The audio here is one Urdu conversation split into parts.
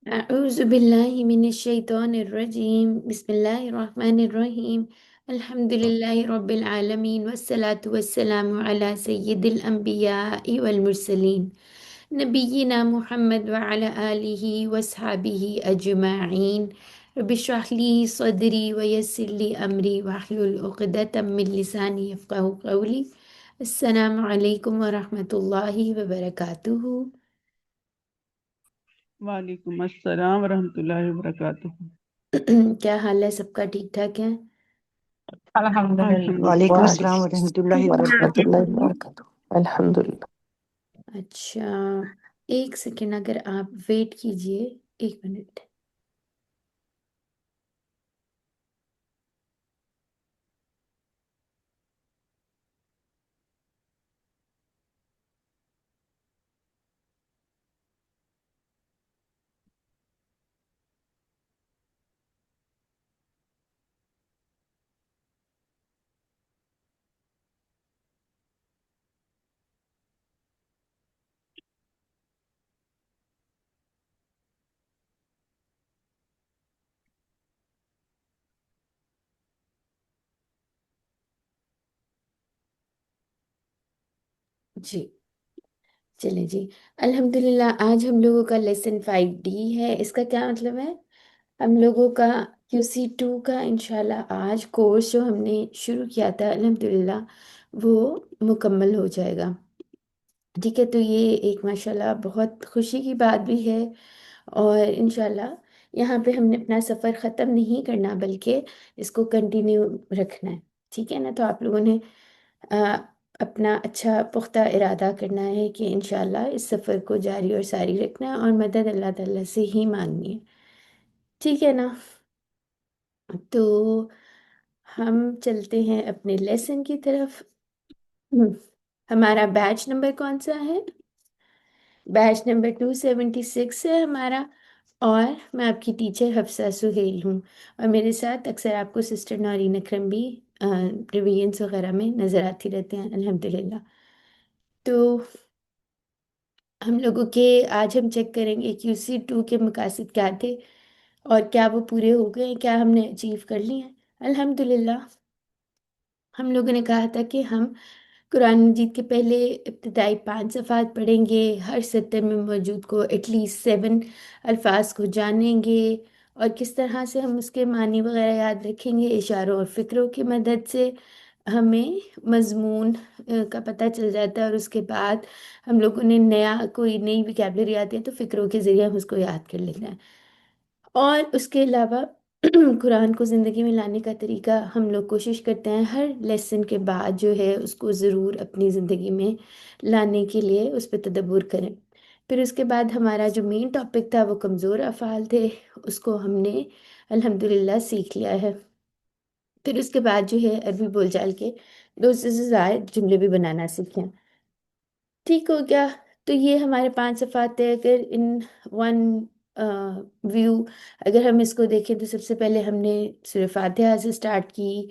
أعوذ بالله من الشيطان الرجيم بسم الله الرحمن الرحيم الحمد لله رب العالمين والصلاة والسلام على سيد الأنبياء والمرسلين نبينا محمد وعلى آله وصحبه أجمعين رب اشرح لي صدري ويسر لي أمري واحلل عقدة من لساني يفقه قولي. السلام عليكم ورحمة الله وبركاته. وعلیکم السلام ورحمۃ اللہ وبرکاتہ۔ کیا حال ہے؟ سب کا ٹھیک ٹھاک ہے؟ الحمدللہ۔ الحمدللہ۔ وعلیکم السلام ورحمۃ اللہ ورحمۃ وبرکاتہ۔ اللہ وبرکاتہ۔ الحمدللہ۔ اچھا، ایک سیکنڈ اگر آپ ویٹ کیجئے، 1 منٹ۔ جی چلیں جی، الحمدللہ آج ہم لوگوں کا لیسن 5D ہے۔ اس کا کیا مطلب ہے؟ ہم لوگوں کا QC2 کا انشاءاللہ آج کورس جو ہم نے شروع کیا تھا الحمدللہ وہ مکمل ہو جائے گا۔ ٹھیک ہے، تو یہ ایک ماشاءاللہ بہت خوشی کی بات بھی ہے، اور انشاءاللہ یہاں پہ ہم نے اپنا سفر ختم نہیں کرنا بلکہ اس کو کنٹینیو رکھنا ہے۔ ٹھیک ہے نا؟ تو آپ لوگوں نے اپنا اچھا پختہ ارادہ کرنا ہے کہ انشاءاللہ اس سفر کو جاری اور ساری رکھنا ہے اور مدد اللہ تعالیٰ سے ہی مانگنی ہے۔ ٹھیک ہے نا؟ تو ہم چلتے ہیں اپنے لیسن کی طرف۔ ہمارا بیچ نمبر کون سا ہے؟ بیچ نمبر 276 ہے ہمارا، اور میں آپ کی ٹیچر حفصہ سہیل ہوں، اور میرے ساتھ اکثر آپ کو سسٹر نورین اکرم بھی ریویژنس وغیرہ میں نظر آتی رہتے ہیں الحمدللہ۔ تو ہم لوگوں کے آج ہم چیک کریں گے QC2 کے مقاصد کیا تھے اور کیا وہ پورے ہو گئے ہیں، کیا ہم نے اچیو کر لی ہیں الحمدللہ۔ ہم لوگوں نے کہا تھا کہ ہم قرآن مجید کے پہلے ابتدائی 5 صفحات پڑھیں گے، ہر سطر میں موجود کو ایٹ لیسٹ 7 الفاظ کو جانیں گے، اور کس طرح سے ہم اس کے معنی وغیرہ یاد رکھیں گے، اشاروں اور فکروں کی مدد سے ہمیں مضمون کا پتہ چل جاتا ہے، اور اس کے بعد ہم لوگوں نے کوئی نئی ویکیبلری آتی ہے تو فکروں کے ذریعے ہم اس کو یاد کر لیتے ہیں، اور اس کے علاوہ قرآن کو زندگی میں لانے کا طریقہ ہم لوگ کوشش کرتے ہیں ہر لیسن کے بعد جو ہے اس کو ضرور اپنی زندگی میں لانے کے لیے اس پہ تدبر کریں۔ پھر اس کے بعد ہمارا جو مین ٹاپک تھا وہ کمزور افعال تھے، اس کو ہم نے الحمدللہ سیکھ لیا ہے۔ پھر اس کے بعد جو ہے عربی بول چال کے 2 سے زائد جملے بھی بنانا سیکھیں۔ ٹھیک ہو گیا؟ تو یہ ہمارے 5 صفحات ہے۔ اگر ان ون ویو اگر ہم اس کو دیکھیں تو سب سے پہلے ہم نے سورہ فاتحہ سے سٹارٹ کی،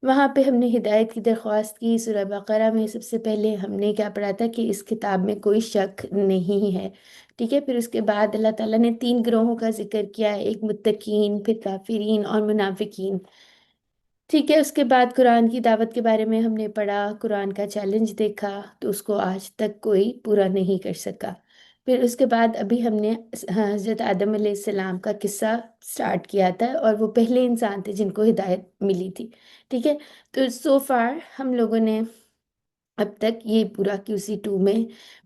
وہاں پہ ہم نے ہدایت کی درخواست کی۔ سورہ بقرہ میں سب سے پہلے ہم نے کیا پڑھا تھا کہ اس کتاب میں کوئی شک نہیں ہے۔ ٹھیک ہے، پھر اس کے بعد اللہ تعالیٰ نے 3 گروہوں کا ذکر کیا ہے، ایک متقین، پھر کافرین اور منافقین۔ ٹھیک ہے، اس کے بعد قرآن کی دعوت کے بارے میں ہم نے پڑھا، قرآن کا چیلنج دیکھا تو اس کو آج تک کوئی پورا نہیں کر سکا۔ پھر اس کے بعد ابھی ہم نے حضرت آدم علیہ السلام کا قصہ سٹارٹ کیا تھا، اور وہ پہلے انسان تھے جن کو ہدایت ملی تھی۔ ٹھیک ہے، تو سو فار ہم لوگوں نے اب تک یہ پورا QC2 میں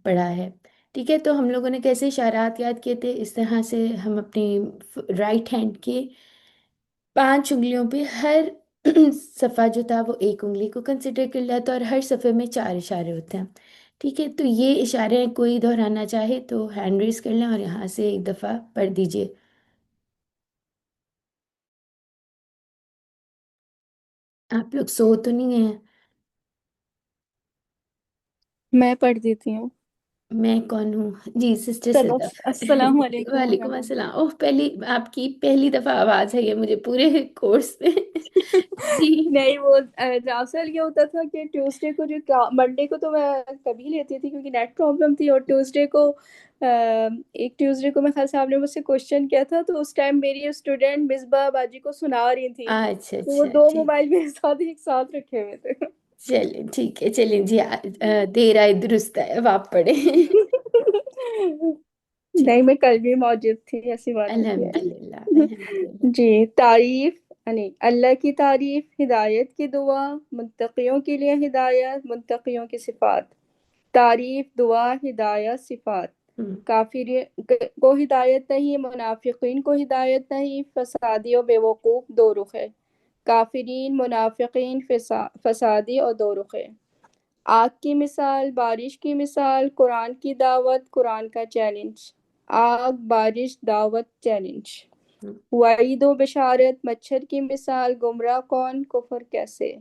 پڑھا ہے۔ ٹھیک ہے، تو ہم لوگوں نے کیسے اشارات یاد کیے تھے؟ اس طرح سے ہم اپنی رائٹ ہینڈ کے 5 انگلیوں پہ ہر صفحہ جو تھا وہ ایک انگلی کو کنسیڈر کر لیا تھا، اور ہر صفحے میں 4 اشارے ہوتے ہیں۔ ٹھیک ہے، تو یہ اشارے ہیں، کوئی دہرانا چاہے تو ہینڈ ریز کر لیں اور یہاں سے ایک دفعہ پڑھ دیجئے۔ آپ لوگ سو تو نہیں ہیں؟ میں پڑھ دیتی ہوں۔ میں کون ہوں؟ جی سسٹر صدف صدف السلام علیکم وعلیکم ورحمۃ السلام۔ اوہ، پہلی آپ کی پہلی دفعہ آواز ہے یہ مجھے پورے کورس میں جی نہیں وہ دراصل یہ ہوتا تھا کہ ٹیوزڈے کو جو منڈے کو تو میں کبھی لیتی تھی کیونکہ نیٹ پرابلم تھی، اور ٹیوزڈے کو ایک ٹیوزڈے کو میں خیال صاحب نے مجھ سے کوشچن کیا تھا، تو اس ٹائم میری اسٹوڈینٹ مصباح باجی کو سنا رہی تھی، اچھا تو وہ اچھا دو ٹھیک، موبائل میرے ساتھ ایک ساتھ رکھے ہوئے تھے۔ چلیں ٹھیک ہے، چلیں جی دیر آئے درست ہے، اب آپ پڑھیں جی نہیں میں کل بھی موجود تھی، ایسی بات نہیں الحمد للہ ہے۔ الحمد للہ۔ جی تعریف، یعنی اللہ کی تعریف، ہدایت کی دعا، منتقیوں کے لیے ہدایت، منتقیوں کی صفات۔ تعریف، دعا، ہدایت، صفات۔ ہم، کافر کو ہدایت نہیں، منافقین کو ہدایت نہیں، فسادی و بیوقوف دو رخ ہے۔ کافرین، منافقین، فسادی اور دو رخ ہے۔ آگ کی مثال، بارش کی مثال، قرآن کی دعوت، قرآن کا چیلنج۔ آگ، بارش، دعوت، چیلنج۔ ہم، وعید و بشارت، مچھر کی مثال، گمراہ کون، کفر کیسے۔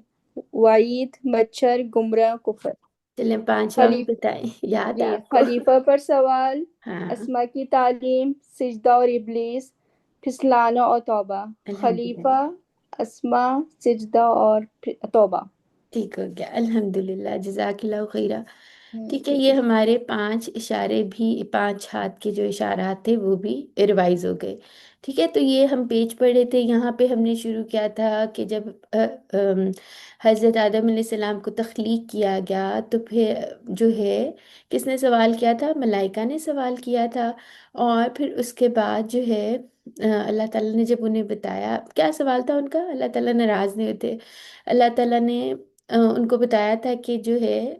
وعید، مچھر، گمراہ، کفر۔ چلیں پانچواں بھی خلیف بتائیں، یاد ہے جی آپ کو؟ خلیفہ پر سوال، ہاں اسما کی تعلیم، سجدہ اور ابلیس، پھسلانا اور توبہ۔ الحمد للہ، خلیفہ، اسما، سجدہ اور توبہ۔ ٹھیک ہو گیا، الحمد للہ، جزاک اللہ خیرہ۔ ٹھیک ہے، ٹھیک یہ ہے۔ ہمارے 5 اشارے بھی، 5 ہاتھ کے جو اشارات تھے وہ بھی ریوائز ہو گئے۔ ٹھیک ہے، تو یہ ہم پیج پڑھے تھے، یہاں پہ ہم نے شروع کیا تھا کہ جب حضرت آدم علیہ السلام کو تخلیق کیا گیا تو پھر جو ہے کس نے سوال کیا تھا؟ ملائکہ نے سوال کیا تھا، اور پھر اس کے بعد جو ہے اللہ تعالیٰ نے جب انہیں بتایا، کیا سوال تھا ان کا؟ اللہ تعالیٰ ناراض نہیں ہوتے، اللہ تعالیٰ نے ان کو بتایا تھا کہ جو ہے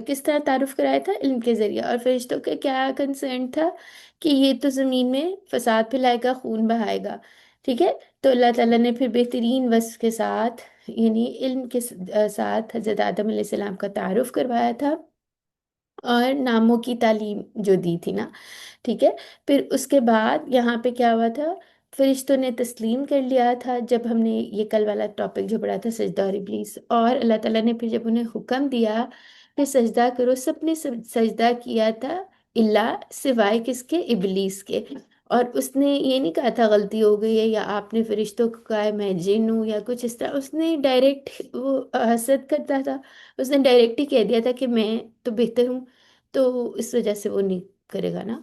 کس طرح تعارف کرایا تھا؟ علم کے ذریعے، اور فرشتوں کا کیا کنسرن تھا کہ یہ تو زمین میں فساد پھیلائے گا، خون بہائے گا۔ ٹھیک ہے، تو اللہ تعالیٰ نے پھر بہترین وصف کے ساتھ، یعنی علم کے ساتھ حضرت آدم علیہ السلام کا تعارف کروایا تھا، اور ناموں کی تعلیم جو دی تھی نا۔ ٹھیک ہے، پھر اس کے بعد یہاں پہ کیا ہوا تھا؟ فرشتوں نے تسلیم کر لیا تھا جب ہم نے یہ کل والا ٹاپک جو پڑھا تھا سجدہ اور ابلیس، اور اللہ تعالیٰ نے پھر جب انہیں حکم دیا کہ سجدہ کرو، سب نے سجدہ کیا تھا، اللہ سوائے کس کے؟ ابلیس کے۔ اور اس نے یہ نہیں کہا تھا غلطی ہو گئی ہے، یا آپ نے فرشتوں کو کہا ہے میں جن ہوں یا کچھ اس طرح، اس نے ڈائریکٹ، وہ حسد کرتا تھا، اس نے ڈائریکٹ ہی کہہ دیا تھا کہ میں تو بہتر ہوں، تو اس وجہ سے وہ نہیں کرے گا نا۔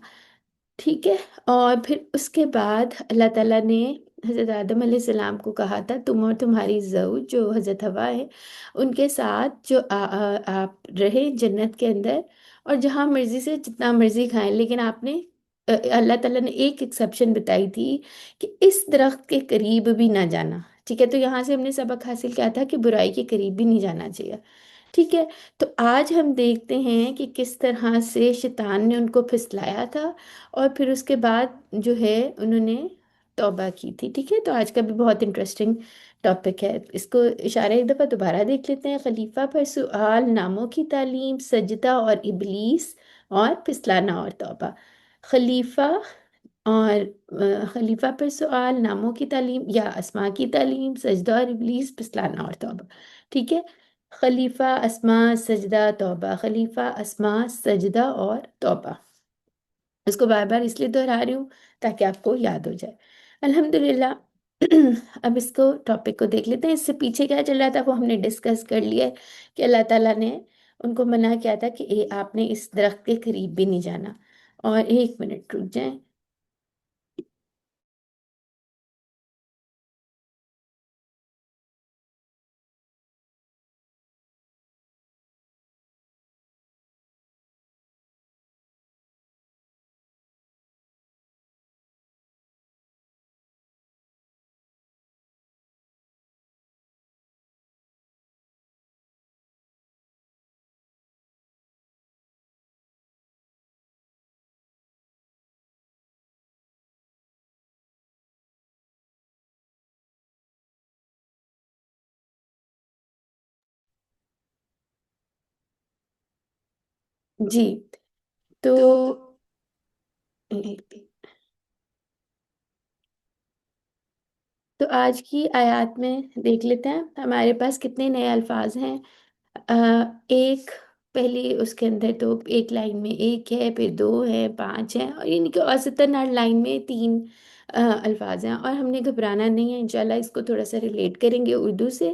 ٹھیک ہے، اور پھر اس کے بعد اللہ تعالیٰ نے حضرت آدم علیہ السلام کو کہا تھا تم اور تمہاری زوج جو حضرت حوا ہے ان کے ساتھ جو آپ رہے جنت کے اندر، اور جہاں مرضی سے جتنا مرضی کھائیں، لیکن آپ نے اللہ تعالیٰ نے ایک ایکسیپشن بتائی تھی کہ اس درخت کے قریب بھی نہ جانا۔ ٹھیک ہے، تو یہاں سے ہم نے سبق حاصل کیا تھا کہ برائی کے قریب بھی نہیں جانا چاہیے۔ ٹھیک ہے، تو آج ہم دیکھتے ہیں کہ کس طرح سے شیطان نے ان کو پھسلایا تھا، اور پھر اس کے بعد جو ہے انہوں نے توبہ کی تھی۔ ٹھیک ہے، تو آج کا بھی بہت انٹرسٹنگ ٹاپک ہے، اس کو اشارہ ایک دفعہ دوبارہ دیکھ لیتے ہیں۔ خلیفہ پر سؤال، ناموں کی تعلیم، سجدہ اور ابلیس، اور پھسلانا اور توبہ۔ خلیفہ اور خلیفہ پر سؤال، ناموں کی تعلیم یا اسماء کی تعلیم، سجدہ اور ابلیس، پھسلانا اور توبہ۔ ٹھیک ہے، خلیفہ، اسماء، سجدہ، توبہ، خلیفہ، اسماء، سجدہ اور توبہ۔ اس کو بار بار اس لیے دہرا رہی ہوں تاکہ آپ کو یاد ہو جائے۔ الحمدللہ اب اس کو ٹاپک کو دیکھ لیتے ہیں۔ اس سے پیچھے کیا چل رہا تھا وہ ہم نے ڈسکس کر لیا ہے کہ اللہ تعالیٰ نے ان کو منع کیا تھا کہ آپ نے اس درخت کے قریب بھی نہیں جانا۔ اور 1 منٹ رک جائیں۔ جی، تو تو آج کی آیات میں دیکھ لیتے ہیں ہمارے پاس کتنے نئے الفاظ ہیں۔ ایک پہلے اس کے اندر تو ایک لائن میں ایک ہے، پھر دو ہے، پانچ ہے، اور یعنی کہ اوسطاً ہر لائن میں تین الفاظ ہیں، اور ہم نے گھبرانا نہیں ہے، انشاءاللہ اس کو تھوڑا سا ریلیٹ کریں گے اردو سے،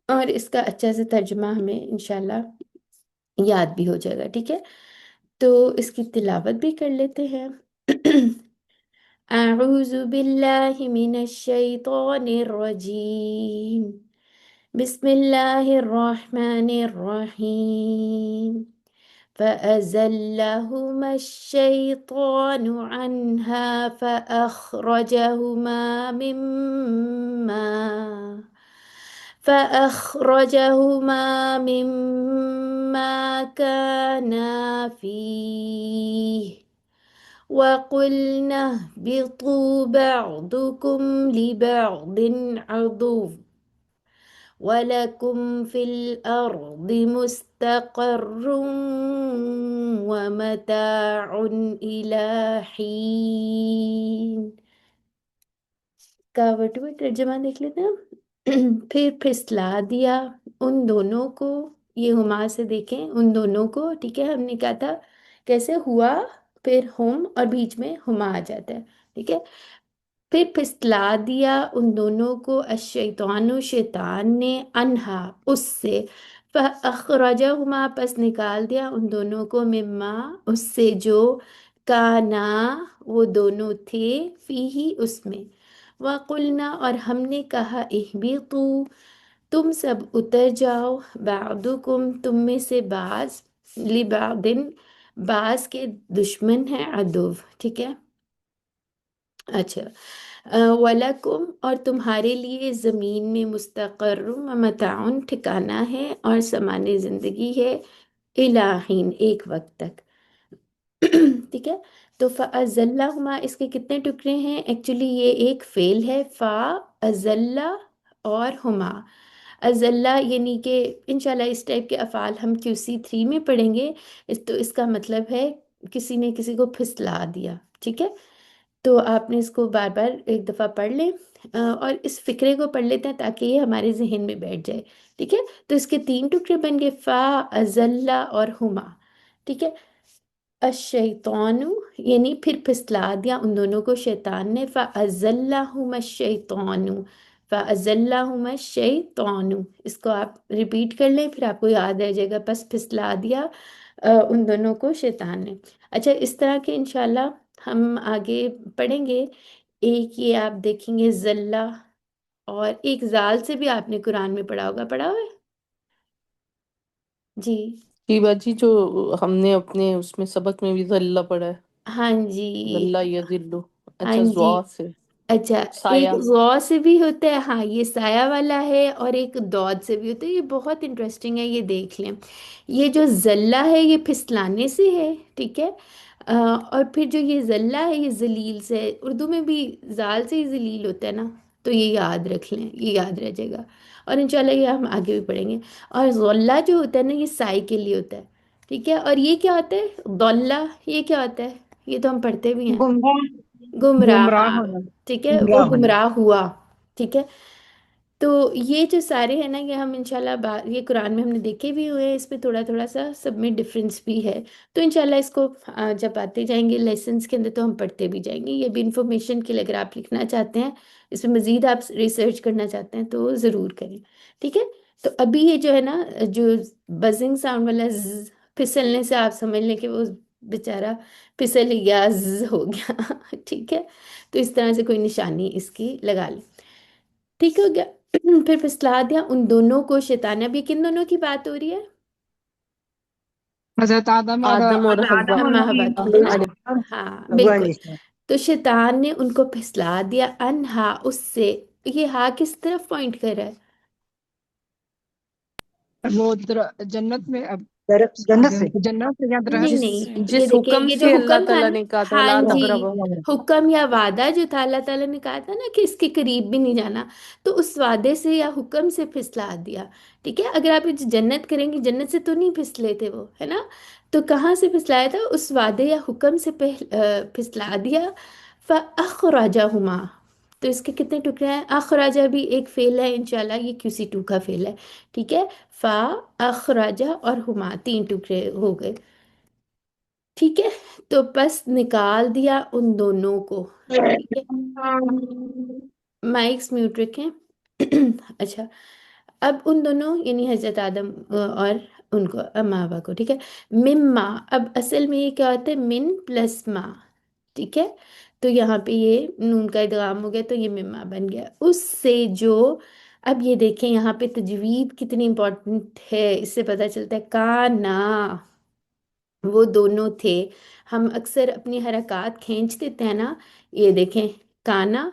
اور اس کا اچھا سے ترجمہ ہمیں انشاءاللہ یاد بھی ہو جائے گا، ٹھیک ہے؟ تو اس کی تلاوت بھی کر لیتے ہیں۔ اعوذ باللہ من الشیطان الرجیم، بسم اللہ الرحمن الرحیم، فأزلهما الشيطان عنها فأخرجهما مما كانا فيه، وقلنا اهبطوا بعضكم لبعض عدو، وَلَكُمْ فِي الْأَرْضِ مُسْتَقَرٌّ وَمَتَاعٌ إِلَى حِينٍ۔ کا ورڈ ٹو ترجمہ دیکھ لیتے ہیں۔ پھر پھسلا دیا ان دونوں کو، یہ ہما سے دیکھیں ان دونوں کو، ٹھیک ہے؟ ہم نے کہا تھا کیسے ہوا، پھر ہم اور بیچ میں ہما آ جاتا ہے، ٹھیک ہے؟ پھر پھسلا دیا ان دونوں کو الشیطان، شیطان نے، انہا اس سے، فاخرجہما پس نکال دیا ان دونوں کو، مما اس سے، جو کانا وہ دونوں تھے، فیہی اس میں، وقلنا اور ہم نے کہا، اہبطو تم سب اتر جاؤ، بعضکم تم میں سے بعض، لبعضن بعض کے دشمن ہیں، عدو، ٹھیک ہے؟ اچھا، وَلَكُمْ اور تمہارے لیے زمین میں مستقر و متاعن ٹھکانہ ہے اور سامان زندگی ہے، الٰہین ایک وقت تک، ٹھیک ہے؟ تو فَأَزَلَّهُمَا اس کے کتنے ٹکڑے ہیں؟ ایکچولی یہ ایک فعل ہے، فَأَزَلَّ اور ہما، ازلہ یعنی کہ انشاءاللہ اس ٹائپ کے افعال ہم QC3 میں پڑھیں گے، تو اس کا مطلب ہے کسی نے کسی کو پھسلا دیا، ٹھیک ہے؟ تو آپ نے اس کو بار بار ایک دفعہ پڑھ لیں، اور اس فکرے کو پڑھ لیتے ہیں تاکہ یہ ہمارے ذہن میں بیٹھ جائے، ٹھیک ہے؟ تو اس کے تین ٹکڑے بن گئے، فا، ازلہ اور ہما، ٹھیک ہے؟ الشیطان یعنی پھر پھسلا دیا ان دونوں کو شیطان نے، فَأَزَلَّهُمَا الشَّيْطَانُ، فَأَزَلَّهُمَا الشَّيْطَانُ، اس کو آپ ریپیٹ کر لیں پھر آپ کو یاد رہ جائے گا، بس پھسلا دیا ان دونوں کو شیطان نے۔ اچھا، اس طرح کے انشاءاللہ ہم آگے پڑھیں گے۔ ایک یہ آپ دیکھیں گے زلہ، اور ایک زال سے بھی آپ نے قرآن میں پڑھا ہوگا، پڑھا ہوا ہے؟ جی جی باجی، جو ہم نے اپنے اس میں سبق میں بھی ذلہ پڑھا ہے، ہاں جی، ذلہ یذلو، ہاں اچھا جی، زوا سے اچھا، ایک سایہ۔ غو سے بھی ہوتا ہے، ہاں یہ سایہ والا ہے، اور ایک دود سے بھی ہوتا ہے، یہ بہت انٹرسٹنگ ہے، یہ دیکھ لیں۔ یہ جو زلہ ہے یہ پھسلانے سے ہے، ٹھیک ہے؟ اور پھر جو یہ زلہ ہے یہ ذلیل سے ہے، اردو میں بھی زال سے ہی ذلیل ہوتا ہے نا، تو یہ یاد رکھ لیں، یہ یاد رہ جائے گا، اور انشاءاللہ یہ ہم آگے بھی پڑھیں گے۔ اور غلہ جو ہوتا ہے نا یہ سائے کے لیے ہوتا ہے، ٹھیک ہے؟ اور یہ کیا ہوتا ہے ضلہ، یہ کیا ہوتا ہے؟ یہ تو ہم پڑھتے بھی ہیں، گمراہ گمراہ، گمراہ ہاں، ہونا ٹھیک ہے، وہ گمراہ ہونا گمراہ ہوا، ٹھیک ہے؟ تو یہ جو سارے ہیں نا یہ ہم انشاءاللہ یہ قرآن میں ہم نے دیکھے بھی ہوئے ہیں، اس میں تھوڑا تھوڑا سا سب میں ڈفرینس بھی ہے، تو انشاءاللہ اس کو جب آتے جائیں گے لیسنس کے اندر تو ہم پڑھتے بھی جائیں گے، یہ بھی انفارمیشن کے لیے اگر آپ لکھنا چاہتے ہیں، اس میں مزید آپ ریسرچ کرنا چاہتے ہیں تو ضرور کریں، ٹھیک ہے؟ تو ابھی یہ جو ہے نا، جو بزنگ ساؤنڈ والا پھسلنے سے آپ سمجھ لیں کہ وہ بیچارہ پھسل گیا، ہو گیا، ٹھیک ہے؟ تو اس طرح سے کوئی نشانی اس کی لگا لیں، ٹھیک ہو گیا؟ پھر پھسلا دیا ان دونوں کو شیطان، اب یہ کن دونوں کی بات ہو رہی ہے؟ حضرت آدم اور آدم اور حوا اما حوا کی، ہے نا؟ علیہ ہاں حوا بالکل، علیہ السلام تو شیطان نے ان کو پھسلا دیا، انہا اس سے، یہ ہا کس طرف پوائنٹ کر رہا ہے؟ وہ جنت میں اب جنت سے جنت سے یا نہیں درخت نہیں، یہ جس دیکھیں حکم یہ جو سے اللہ حکم تھا تعالیٰ نا، نے کہا تھا ہاں لا جی، تقربا، حکم یا وعدہ جو تھا اللہ تعالیٰ نے کہا تھا نا کہ اس کے قریب بھی نہیں جانا، تو اس وعدے سے یا حکم سے پھسلا دیا، ٹھیک ہے؟ اگر آپ جنت کریں گے، جنت سے تو نہیں پھسلے تھے وہ، ہے نا؟ تو کہاں سے پھسلایا تھا؟ اس وعدے یا حکم سے پھسلا دیا، فَأَخْرَجَهُمَا، تو اس کے کتنے ٹکڑے ہیں؟ اخراجہ بھی ایک فعل ہے انشاءاللہ، یہ QC2 کا فعل ہے، ٹھیک ہے؟ فا، اخراجہ اور ہما، تین ٹکڑے ہو گئے، ٹھیک ہے؟ تو بس نکال دیا ان دونوں کو، ٹھیک ہے؟ مائکس میوٹ رکھیں اچھا، اب ان دونوں یعنی حضرت آدم اور ان کو ماں باپ کو، ٹھیک ہے؟ مما، اب اصل میں یہ کیا ہوتا ہے؟ من پلس ماں، ٹھیک ہے؟ تو یہاں پہ یہ نون کا ادغام ہو گیا تو یہ مما بن گیا، اس سے جو، اب یہ دیکھیں یہاں پہ تجوید کتنی امپورٹنٹ ہے، اس سے پتہ چلتا ہے کانا، وہ دونوں تھے، ہم اکثر اپنی حرکات کھینچ دیتے ہیں نا، یہ دیکھیں کانا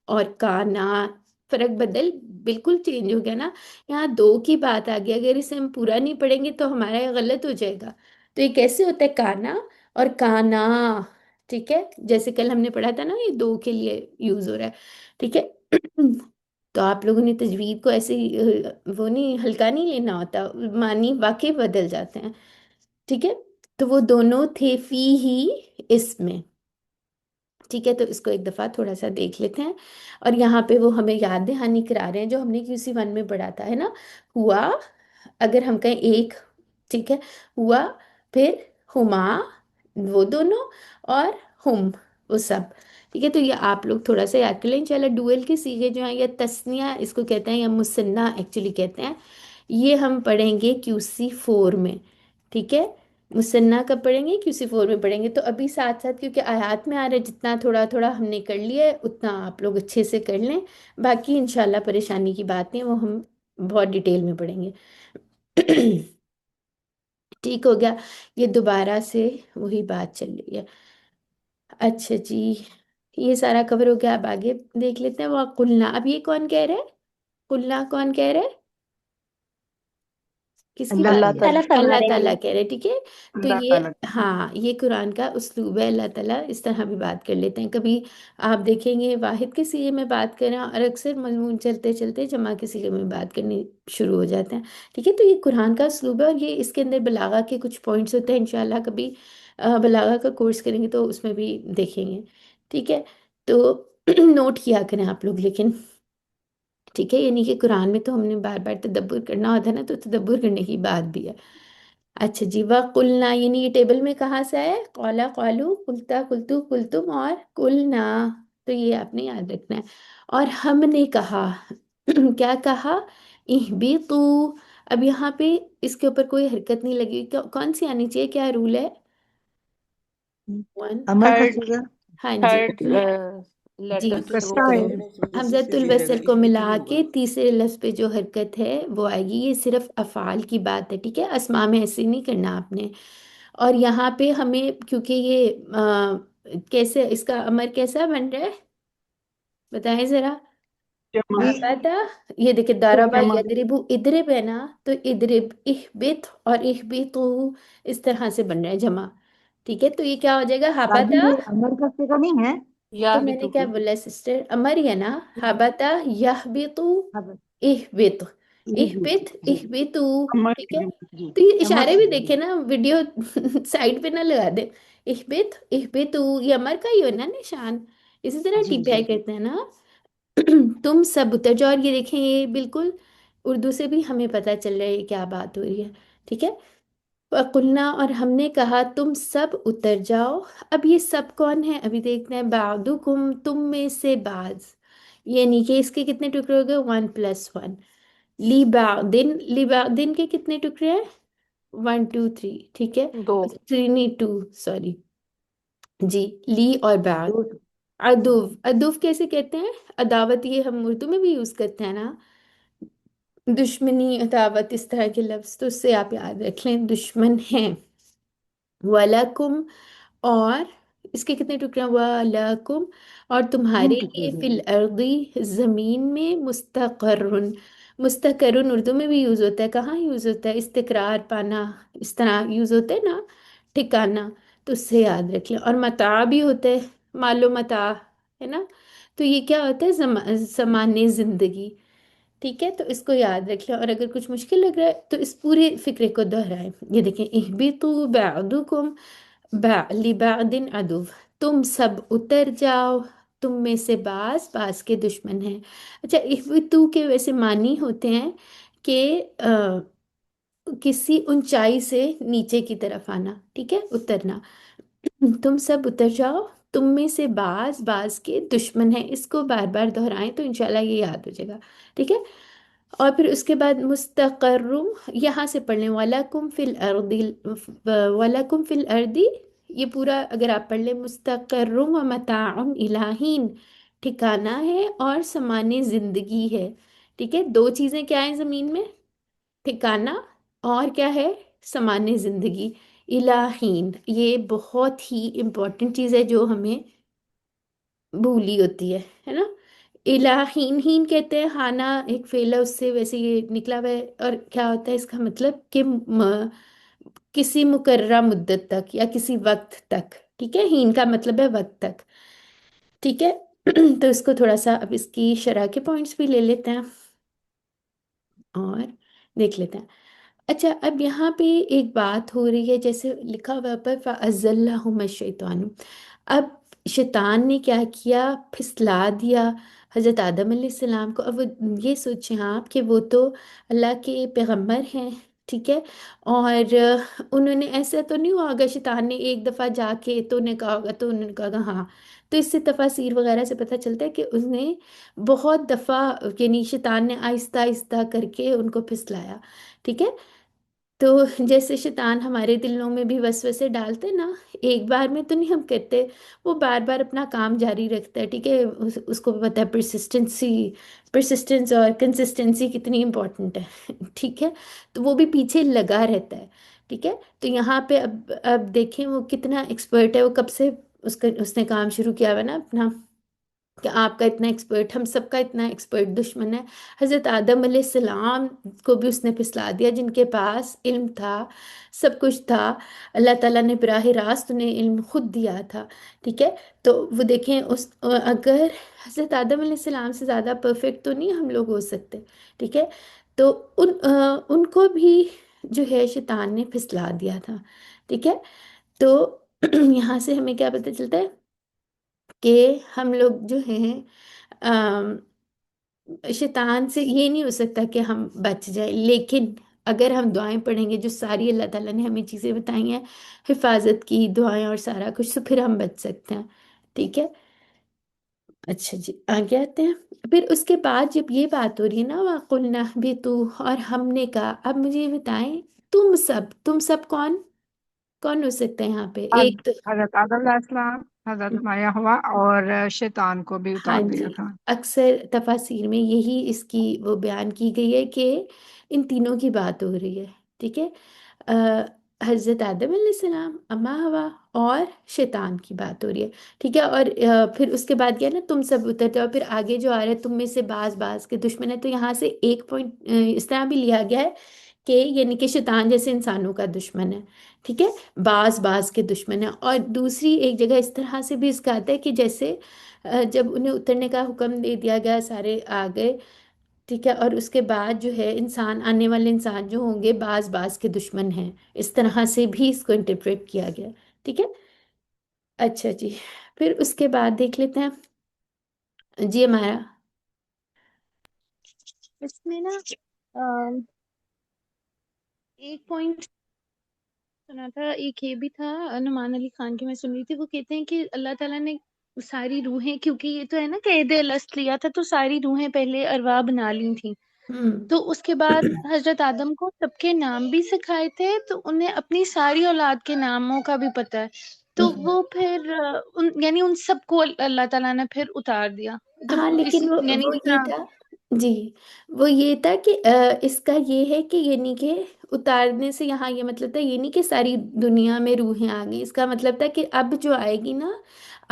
اور کانا، فرق بدل بالکل چینج ہو گیا نا، یہاں دو کی بات آ گئی، اگر اسے ہم پورا نہیں پڑھیں گے تو ہمارا یہ غلط ہو جائے گا، تو یہ کیسے ہوتا ہے؟ کانا اور کانا، ٹھیک ہے؟ جیسے کل ہم نے پڑھا تھا نا، یہ دو کے لیے یوز ہو رہا ہے، ٹھیک ہے؟ تو آپ لوگوں نے تجوید کو ایسے وہ نہیں ہلکا نہیں لینا ہوتا، معنی واقعی بدل جاتے ہیں، ٹھیک ہے؟ تو وہ دونوں تھے فی ہی، اس میں، ٹھیک ہے؟ تو اس کو ایک دفعہ تھوڑا سا دیکھ لیتے ہیں، اور یہاں پہ وہ ہمیں یاد دہانی کرا رہے ہیں جو ہم نے QC1 میں پڑھا تھا، ہے نا؟ ہوا، اگر ہم کہیں ایک، ٹھیک ہے؟ ہوا، پھر ہما، وہ دونوں، اور ہم، وہ سب، ٹھیک ہے؟ تو یہ آپ لوگ تھوڑا سا یاد کر لیں انشاءاللہ، ڈوئل کے سیغے جو ہیں یا تسنیہ اس کو کہتے ہیں یا مثنیٰ ایکچولی کہتے ہیں، یہ ہم پڑھیں گے QC4 میں، ٹھیک ہے؟ مثنیٰ کب پڑھیں گے؟ QC4 میں پڑھیں گے، تو ابھی ساتھ ساتھ کیونکہ آیات میں آ رہا ہے، جتنا تھوڑا تھوڑا ہم نے کر لیا ہے اتنا آپ لوگ اچھے سے کر لیں، باقی انشاءاللہ پریشانی کی بات نہیں ہے، وہ ہم بہت ڈیٹیل میں پڑھیں گے ٹھیک ہو گیا؟ یہ دوبارہ سے وہی بات چل رہی ہے، اچھا جی، یہ سارا کور ہو گیا، اب آگے دیکھ لیتے ہیں، وہ قلنا، اب یہ کون کہہ رہے ہیں؟ قلنا کون کہہ رہے ہیں؟ کس کی اللہ اللہ بات ہے؟ تعالیٰ تعالیٰ۔ اللہ فرما اللہ رہے تعالیٰ ہیں۔ کہہ رہے، ٹھیک ہے؟ تو اللہ یہ، تعالیٰ ہاں، یہ قرآن کا اسلوب ہے، اللہ تعالیٰ اس طرح بھی بات کر لیتے ہیں، کبھی آپ دیکھیں گے واحد کے صیغے میں بات کریں اور اکثر مضمون چلتے چلتے جمع کے صیغے میں بات کرنی شروع ہو جاتے ہیں، ٹھیک ہے؟ تو یہ قرآن کا اسلوب ہے، اور یہ اس کے اندر بلاغہ کے کچھ پوائنٹس ہوتے ہیں، انشاءاللہ کبھی بلاغہ کا کورس کریں گے تو اس میں بھی دیکھیں گے، ٹھیک ہے؟ تو نوٹ کیا کریں آپ لوگ لیکن، ٹھیک ہے؟ یعنی کہ قرآن میں تو ہم نے بار بار تدبر کرنا ہوتا ہے نا، تو تدبر کرنے کی بات بھی ہے، اچھا جی، وَقُلْنَا، یعنی یہ ٹیبل میں کہاں سے ہے؟ قَالَ قَالُوا، قُلْتَا قُلْتُوا قُلْتُمْ، اور قُلْنَا، تو یہ آپ نے یاد رکھنا ہے، اور ہم نے کہا کیا کہا؟ اِہْبِطُوا، اب یہاں پہ اس کے اوپر کوئی حرکت نہیں لگی، کون سی آنی چاہیے؟ کیا رول ہے؟ ون، امر کا تھرڈ سیغہ ہاں جی، تھرڈ جی، لیٹر سے وہ کسرہ ہے، کریں گے۔ حمزۃ الوصل کو ملا کے تیسرے لفظ پہ جو حرکت ہے وہ آئے گی، یہ صرف افعال کی بات ہے، ٹھیک ہے؟ اسماء میں ایسے نہیں کرنا آپ نے، اور یہاں پہ ہمیں کیونکہ یہ کیسے اس کا امر کیسا بن رہا ہے بتائیں ذرا؟ جمع پتا، یہ دیکھیں داربا جمع یدربو، ادرب ہے نا، تو ادرب، اہبط اور اہبطو اس طرح سے بن رہا ہے جمع، ٹھیک ہے؟ تو یہ کیا ہو جائے گا؟ باجی ہابتا، یہ امر کا سیغہ نہیں ہے؟ یا تو بھی میں نے تو کیا بولا سسٹر؟ امر ہی ہے نا، ہابتا یہبطو، ہاں، اہبط، جی جی اہبط جی اہبطو، امر ٹھیک ہے؟ جی، تو یہ امر اشارے بھی سیغہ، دیکھیں نا، ویڈیو سائڈ پہ نہ لگا دیں، اہبط اہبطو، یہ امر کا ہی ہو نا نشان، اسی طرح جی ٹی پی جی آئی کرتے ہیں نا تم سب اتر جاؤ، اور یہ دیکھیں یہ بالکل اردو سے بھی ہمیں پتہ چل رہا ہے یہ کیا بات ہو رہی ہے، ٹھیک ہے؟ وَقُلْنَا، اور ہم نے کہا تم سب اتر جاؤ، اب یہ سب کون ہے؟ ابھی دیکھتے ہیں، بعضکم، تم میں سے بعض، یعنی کہ اس کے کتنے ٹکڑے ہو گئے؟ 1+1، لی بعدن، لی بعدن کے کتنے ٹکڑے ہیں؟ 1 2 3، ٹھیک ہے؟ دو۔ 3 نہیں 2، سوری جی، لی اور بعد، دو، ادوف، ادوف کیسے کہتے ہیں؟ عداوت، یہ ہم اردو میں بھی یوز کرتے ہیں نا، دشمنی، عداوت، اس طرح کے لفظ، تو اس سے آپ یاد رکھ لیں دشمن ہیں، وَلَكُمْ، اور اس کے کتنے ٹکڑے ہیں؟ وَلَكُمْ، اور تین تمہارے ٹکڑے لیے، ہیں، فی الارض، زمین میں، مستقرن، مستقرن اردو میں بھی یوز ہوتا ہے، کہاں یوز ہوتا ہے؟ استقرار پانا، اس طرح یوز ہوتا ہے نا، ٹھکانا، تو اس سے یاد رکھ لیں، اور متاع بھی ہوتا ہے، مال و متاع، ہے نا؟ تو یہ کیا ہوتا ہے؟ سامان زندگی، ٹھیک ہے؟ تو اس کو یاد رکھ لیں، اور اگر کچھ مشکل لگ رہا ہے تو اس پورے فکرے کو دہرائیں، یہ دیکھیں، اہبطوا بعضکم لبعض عدو، تم سب اتر جاؤ، تم میں سے بعض بعض کے دشمن ہیں۔ اچھا، اہبتو کے ویسے معنی ہوتے ہیں کہ کسی اونچائی سے نیچے کی طرف آنا، ٹھیک ہے، اترنا۔ تم سب اتر جاؤ، تم میں سے بعض بعض کے دشمن ہیں، اس کو بار بار دہرائیں تو انشاءاللہ یہ یاد ہو جائے گا، ٹھیک ہے۔ اور پھر اس کے بعد مستقرم، یہاں سے پڑھ لیں، وَلَكُمْ فِي الْأَرْضِ، وَلَكُمْ فِي الْأَرْضِ، یہ پورا اگر آپ پڑھ لیں، مستقرم و متاع الہین، ٹھکانہ ہے اور سامان زندگی ہے، ٹھیک ہے۔ دو چیزیں کیا ہیں زمین میں؟ ٹھکانہ اور کیا ہے؟ سامان زندگی۔ الہین، یہ بہت ہی امپورٹنٹ چیز ہے جو ہمیں بھولی ہوتی ہے نا۔ الہین، ہین کہتے ہیں ہانہ، ایک فعل ہے، اس سے ویسے یہ نکلا ہوا ہے، اور کیا ہوتا ہے اس کا مطلب کہ کسی مقررہ مدت تک یا کسی وقت تک، ٹھیک ہے۔ ہین کا مطلب ہے وقت تک، ٹھیک ہے۔ تو اس کو تھوڑا سا اب اس کی شرح کے پوائنٹس بھی لے لیتے ہیں اور دیکھ لیتے ہیں۔ اچھا، اب یہاں پہ ایک بات ہو رہی ہے، جیسے لکھا ہوا ہے پر فَأَزَلَّهُمَا الشَّيْطَانُ، اب شیطان نے کیا کیا؟ پھسلا دیا حضرت آدم علیہ السلام کو۔ اب یہ سوچیں آپ کہ وہ تو اللہ کے پیغمبر ہیں، ٹھیک ہے، اور انہوں نے ایسا تو نہیں ہوا ہوگا شیطان نے ایک دفعہ جا کے تو نے کہا ہوگا تو انہوں نے کہا ہاں، تو اس سے تفاسیر وغیرہ سے پتہ چلتا ہے کہ اس نے بہت دفعہ، یعنی شیطان نے آہستہ آہستہ کر کے ان کو پھسلایا، ٹھیک ہے۔ تو جیسے شیطان ہمارے دلوں میں بھی وسوسے ڈالتے نا، ایک بار میں تو نہیں ہم کرتے، وہ بار بار اپنا کام جاری رکھتا ہے، ٹھیک ہے، اس کو پتہ ہے پرسسٹنس اور کنسسٹنسی کتنی امپورٹنٹ ہے، ٹھیک ہے، تو وہ بھی پیچھے لگا رہتا ہے، ٹھیک ہے۔ تو یہاں پہ اب دیکھیں وہ کتنا ایکسپرٹ ہے، وہ کب سے اس نے کام شروع کیا ہوا نا اپنا، کہ آپ کا اتنا ایکسپرٹ، ہم سب کا اتنا ایکسپرٹ دشمن ہے۔ حضرت آدم علیہ السلام کو بھی اس نے پھسلا دیا، جن کے پاس علم تھا، سب کچھ تھا، اللہ تعالیٰ نے براہ راست انہیں علم خود دیا تھا، ٹھیک ہے۔ تو وہ دیکھیں اگر حضرت آدم علیہ السلام سے زیادہ پرفیکٹ تو نہیں ہم لوگ ہو سکتے، ٹھیک ہے، تو ان کو بھی جو ہے شیطان نے پھسلا دیا تھا، ٹھیک ہے۔ تو یہاں سے ہمیں کیا پتہ چلتا ہے کہ ہم لوگ جو ہیں شیطان سے یہ نہیں ہو سکتا کہ ہم بچ جائیں، لیکن اگر ہم دعائیں پڑھیں گے جو ساری اللہ تعالیٰ نے ہمیں چیزیں بتائی ہیں، حفاظت کی دعائیں اور سارا کچھ، تو پھر ہم بچ سکتے ہیں، ٹھیک ہے۔ اچھا جی، آگے آتے ہیں۔ پھر اس کے بعد جب یہ بات ہو رہی ہے نا، وَقُلْنَا اهْبِطُوا، اور ہم نے کہا، اب مجھے یہ بتائیں، تم سب کون کون ہو سکتا ہے یہاں پہ؟ ایک تو حضرت آدم علیہ السلام، حضرت مایا ہوا اور شیطان کو بھی ہاں اتار جی، دیا تھا۔ اکثر تفاسیر میں یہی اس کی وہ بیان کی گئی ہے کہ ان تینوں کی بات ہو رہی ہے، ٹھیک ہے، حضرت آدم علیہ السلام، اما ہوا اور شیطان کی بات ہو رہی ہے، ٹھیک ہے۔ اور پھر اس کے بعد کیا ہے نا، تم سب اتر جاؤ، پھر آگے جو آ رہا ہے تم میں سے بعض بعض کے دشمن ہے، تو یہاں سے ایک پوائنٹ اس طرح بھی لیا گیا ہے کہ یعنی کہ شیطان جیسے انسانوں کا دشمن ہے، ٹھیک ہے، بعض بعض کے دشمن ہے۔ اور دوسری ایک جگہ اس طرح سے بھی اس کا آتا ہے کہ جیسے جب انہیں اترنے کا حکم دے دیا گیا، سارے آ گئے، ٹھیک ہے، اور اس کے بعد جو ہے انسان، آنے والے انسان جو ہوں گے بعض بعض کے دشمن ہیں، اس طرح سے بھی اس کو انٹرپریٹ کیا گیا، ٹھیک ہے۔ اچھا جی، پھر اس کے بعد دیکھ لیتے ہیں جی ہمارا اس میں نا ایک پوائنٹ سنا تھا، ایک یہ بھی تھا نعمان علی خان کی، میں سن رہی تھی، وہ کہتے ہیں کہ اللہ تعالیٰ نے ساری روحیں، کیونکہ یہ تو ہے نا قید الست لیا تھا، تو ساری روحیں پہلے ارواح بنا لی تھیں، تو اس کے بعد حضرت آدم کو سب کے نام بھی سکھائے تھے، تو انہیں اپنی ساری اولاد کے ناموں کا بھی پتہ ہے، تو وہ پھر یعنی ان سب کو اللہ تعالیٰ نے پھر اتار دیا، تو ہاں، اس لیکن یعنی وہ اس یہ طرح تھا، جی، وہ یہ تھا کہ اس کا یہ ہے کہ یعنی کہ اتارنے سے یہاں یہ مطلب تھا، یہ نہیں کہ ساری دنیا میں روحیں آ گئی، اس کا مطلب تھا کہ اب جو آئے گی نا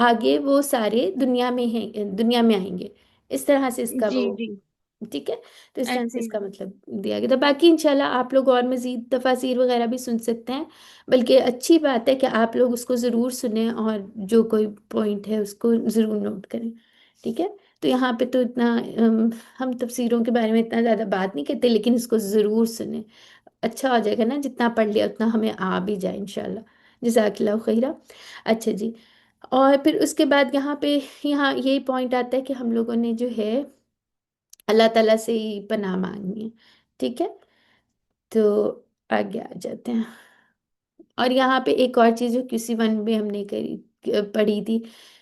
آگے، وہ سارے دنیا میں ہیں، دنیا میں آئیں گے، اس طرح سے اس کا جی وہ، جی ٹھیک ہے، تو اس طرح سے ایسے اس ہی کا مطلب دیا گیا تھا۔ باقی انشاءاللہ آپ لوگ اور مزید تفاسیر وغیرہ بھی سن سکتے ہیں، بلکہ اچھی بات ہے کہ آپ لوگ اس کو ضرور سنیں اور جو کوئی پوائنٹ ہے اس کو ضرور نوٹ کریں، ٹھیک ہے۔ تو یہاں پہ تو اتنا ہم تفسیروں کے بارے میں اتنا زیادہ بات نہیں کرتے، لیکن اس کو ضرور سنیں، اچھا ہو جائے گا نا، جتنا پڑھ لیا اتنا ہمیں آ بھی جائے انشاءاللہ۔ جزاک اللہ خیرہ۔ اچھا جی، اور پھر اس کے بعد یہاں پہ یہاں یہی پوائنٹ آتا ہے کہ ہم لوگوں نے جو ہے اللہ تعالیٰ سے ہی پناہ مانگنی ہے، ٹھیک ہے؟ تو آگے آ جاتے ہیں، اور یہاں پہ ایک اور چیز جو کسی ون میں ہم نے پڑھی تھی،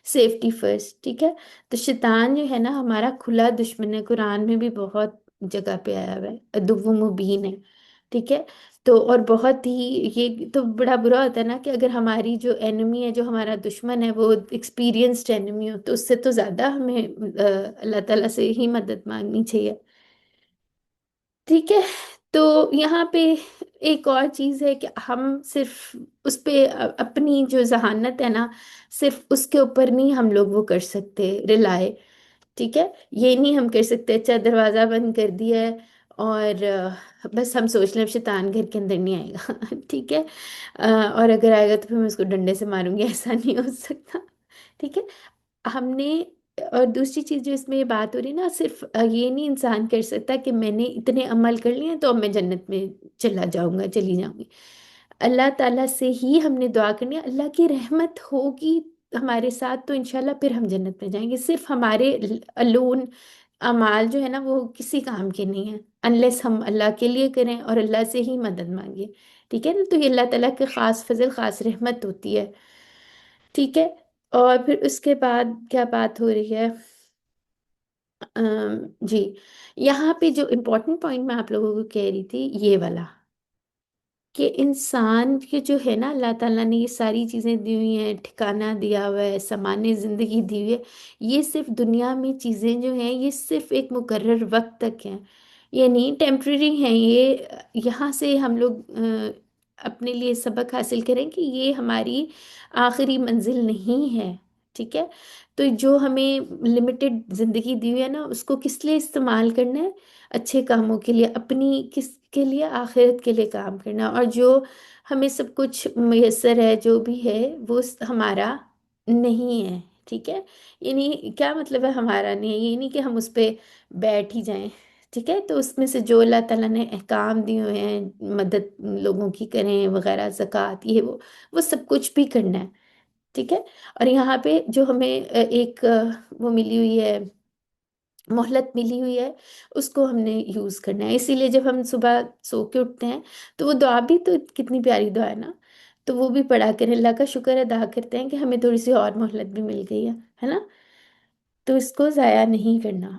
سیفٹی فرسٹ، ٹھیک ہے؟ تو شیطان جو ہے نا ہمارا کھلا دشمن ہے، قرآن میں بھی بہت جگہ پہ آیا ہوا ہے، عدو مبین ہے، ٹھیک ہے؟ تو اور بہت ہی یہ تو بڑا برا ہوتا ہے نا کہ اگر ہماری جو اینمی ہے، جو ہمارا دشمن ہے، وہ ایکسپیرینسڈ اینمی ہو تو اس سے تو زیادہ ہمیں اللہ تعالیٰ سے ہی مدد مانگنی چاہیے، ٹھیک ہے؟ تو یہاں پہ ایک اور چیز ہے کہ ہم صرف اس پہ اپنی جو ذہانت ہے نا، صرف اس کے اوپر نہیں ہم لوگ وہ کر سکتے رلائے، ٹھیک ہے؟ یہ نہیں ہم کر سکتے اچھا دروازہ بند کر دیا ہے اور بس ہم سوچ لیں اب شیطان گھر کے اندر نہیں آئے گا ٹھیک ہے؟ اور اگر آئے گا تو پھر میں اس کو ڈنڈے سے ماروں گی، ایسا نہیں ہو سکتا، ٹھیک ہے؟ ہم نے اور دوسری چیز جو اس میں یہ بات ہو رہی ہے نا، صرف یہ نہیں انسان کر سکتا کہ میں نے اتنے عمل کر لیے ہیں تو اب میں جنت میں چلا جاؤں گا، چلی جاؤں گی۔ اللہ تعالیٰ سے ہی ہم نے دعا کرنی ہے، اللہ کی رحمت ہوگی ہمارے ساتھ تو انشاءاللہ پھر ہم جنت میں جائیں گے۔ صرف ہمارے الون اعمال جو ہے نا وہ کسی کام کے نہیں ہیں، انلیس ہم اللہ کے لیے کریں اور اللہ سے ہی مدد مانگیں، ٹھیک ہے نا؟ تو یہ اللہ تعالیٰ کے خاص فضل، خاص رحمت ہوتی ہے، ٹھیک ہے؟ اور پھر اس کے بعد کیا بات ہو رہی ہے؟ جی، یہاں پہ جو امپورٹنٹ پوائنٹ میں آپ لوگوں کو کہہ رہی تھی یہ والا، کہ انسان کے جو ہے نا اللہ تعالیٰ نے یہ ساری چیزیں دی ہوئی ہیں، ٹھکانہ دیا ہوا ہے، سامان زندگی دی ہوئی ہے، یہ صرف دنیا میں چیزیں جو ہیں یہ صرف ایک مقرر وقت تک ہیں، یعنی ٹیمپریری ہیں یہ۔ یہاں سے ہم لوگ اپنے لیے سبق حاصل کریں کہ یہ ہماری آخری منزل نہیں ہے، ٹھیک ہے؟ تو جو ہمیں لمیٹڈ زندگی دی ہوئی ہے نا اس کو کس لیے استعمال کرنا ہے؟ اچھے کاموں کے لیے، اپنی کس کے لیے؟ آخرت کے لیے کام کرنا، اور جو ہمیں سب کچھ میسر ہے جو بھی ہے وہ ہمارا نہیں ہے، ٹھیک ہے؟ یعنی کیا مطلب ہے ہمارا نہیں ہے؟ یہ نہیں کہ ہم اس پہ بیٹھ ہی جائیں، ٹھیک ہے؟ تو اس میں سے جو اللہ تعالیٰ نے احکام دیے ہوئے ہیں، مدد لوگوں کی کریں وغیرہ، زکوٰۃ، یہ وہ سب کچھ بھی کرنا ہے، ٹھیک ہے؟ اور یہاں پہ جو ہمیں ایک وہ ملی ہوئی ہے، مہلت ملی ہوئی ہے، اس کو ہم نے یوز کرنا ہے۔ اسی لیے جب ہم صبح سو کے اٹھتے ہیں تو وہ دعا بھی تو کتنی پیاری دعا ہے نا، تو وہ بھی پڑھا کریں، اللہ کا شکر ادا کرتے ہیں کہ ہمیں تھوڑی سی اور مہلت بھی مل گئی ہے نا؟ تو اس کو ضائع نہیں کرنا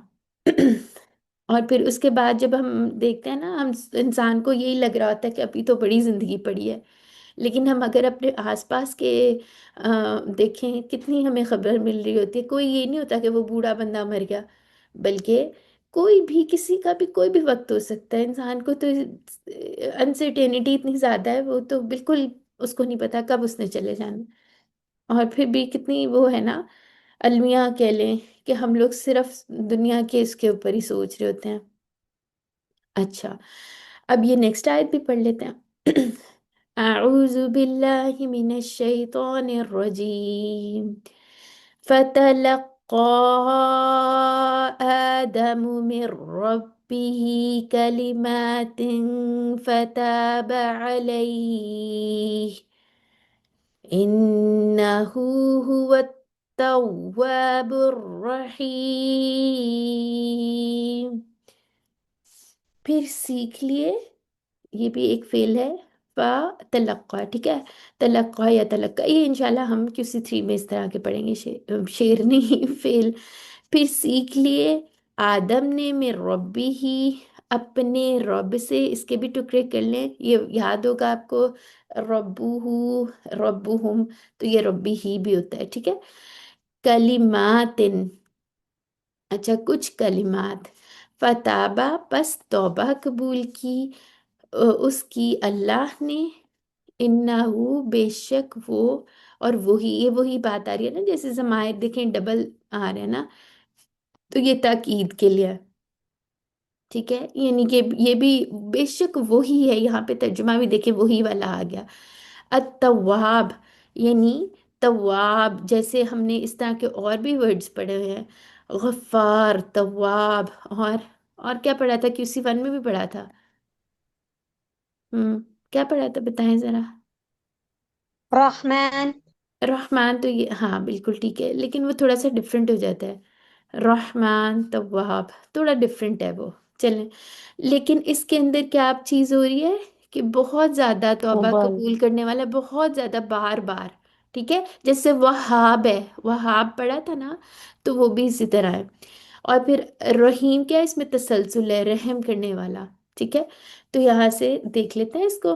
اور پھر اس کے بعد جب ہم دیکھتے ہیں نا، ہم انسان کو یہی لگ رہا ہوتا ہے کہ ابھی تو بڑی زندگی پڑی ہے، لیکن ہم اگر اپنے آس پاس کے دیکھیں کتنی ہمیں خبر مل رہی ہوتی ہے، کوئی یہ نہیں ہوتا کہ وہ بوڑھا بندہ مر گیا، بلکہ کوئی بھی کسی کا بھی کوئی بھی وقت ہو سکتا ہے، انسان کو تو انسرٹینٹی اتنی زیادہ ہے، وہ تو بالکل اس کو نہیں پتا کب اس نے چلے جانا۔ اور پھر بھی کتنی وہ ہے نا، المیہ کہہ لیں کہ ہم لوگ صرف دنیا کے اس کے اوپر ہی سوچ رہے ہوتے ہیں۔ اچھا، اب یہ نیکسٹ آیت بھی پڑھ لیتے ہیں اعوذ باللہ من الشیطان الرجیم فتلقى آدم من ربه كلمات فتاب عليه إنه هو التواب الرحیم۔ پھر سیکھ لیے، یہ بھی ایک فعل ہے، فا تلقا، ٹھیک ہے؟ تلقا یا تلقا، یہ انشاءاللہ ہم کسی 3 میں اس طرح کے پڑھیں گے، شعر نہیں فعل۔ پھر سیکھ لیے آدم نے من ربی ہی، اپنے رب سے، اس کے بھی ٹکڑے کر لیں، یہ یاد ہوگا آپ کو، ربو ربہم، تو یہ ربی ہی بھی ہوتا ہے، ٹھیک ہے؟ کلماتن، اچھا کچھ کلمات، فتابہ پس توبہ قبول کی اس کی اللہ نے، انہو بے شک وہ، اور وہی، یہ وہی بات آ رہی ہے نا، جیسے ضمائر دیکھیں ڈبل آ رہے ہیں نا، تو یہ تاکید کے لیے، ٹھیک ہے؟ یعنی کہ یہ بھی بے شک وہی ہے، یہاں پہ ترجمہ بھی دیکھیں وہی والا آ گیا، التواب، یعنی تواب، جیسے ہم نے اس طرح کے اور بھی ورڈز پڑھے ہوئے ہیں، غفار، تواب، اور کیا پڑھا تھا؟ کسی ون میں بھی پڑھا تھا، کیا پڑھا تھا بتائیں ذرا؟ رحمن، رحمان تو یہ ہاں بالکل ٹھیک ہے، لیکن وہ تھوڑا سا ڈفرینٹ ہو جاتا ہے، رحمان تواب تھوڑا ڈفرینٹ ہے وہ، چلیں۔ لیکن اس کے اندر کیا اب چیز ہو رہی ہے کہ بہت زیادہ توبہ موبائل قبول کرنے والا، بہت زیادہ بار بار، ٹھیک ہے، جیسے وہاب ہے، وہاب پڑھا تھا نا، تو وہ بھی اسی طرح ہے۔ اور پھر رحیم کیا ہے، اس میں تسلسل ہے، رحم کرنے والا، ٹھیک ہے۔ تو یہاں سے دیکھ لیتے ہیں اس کو،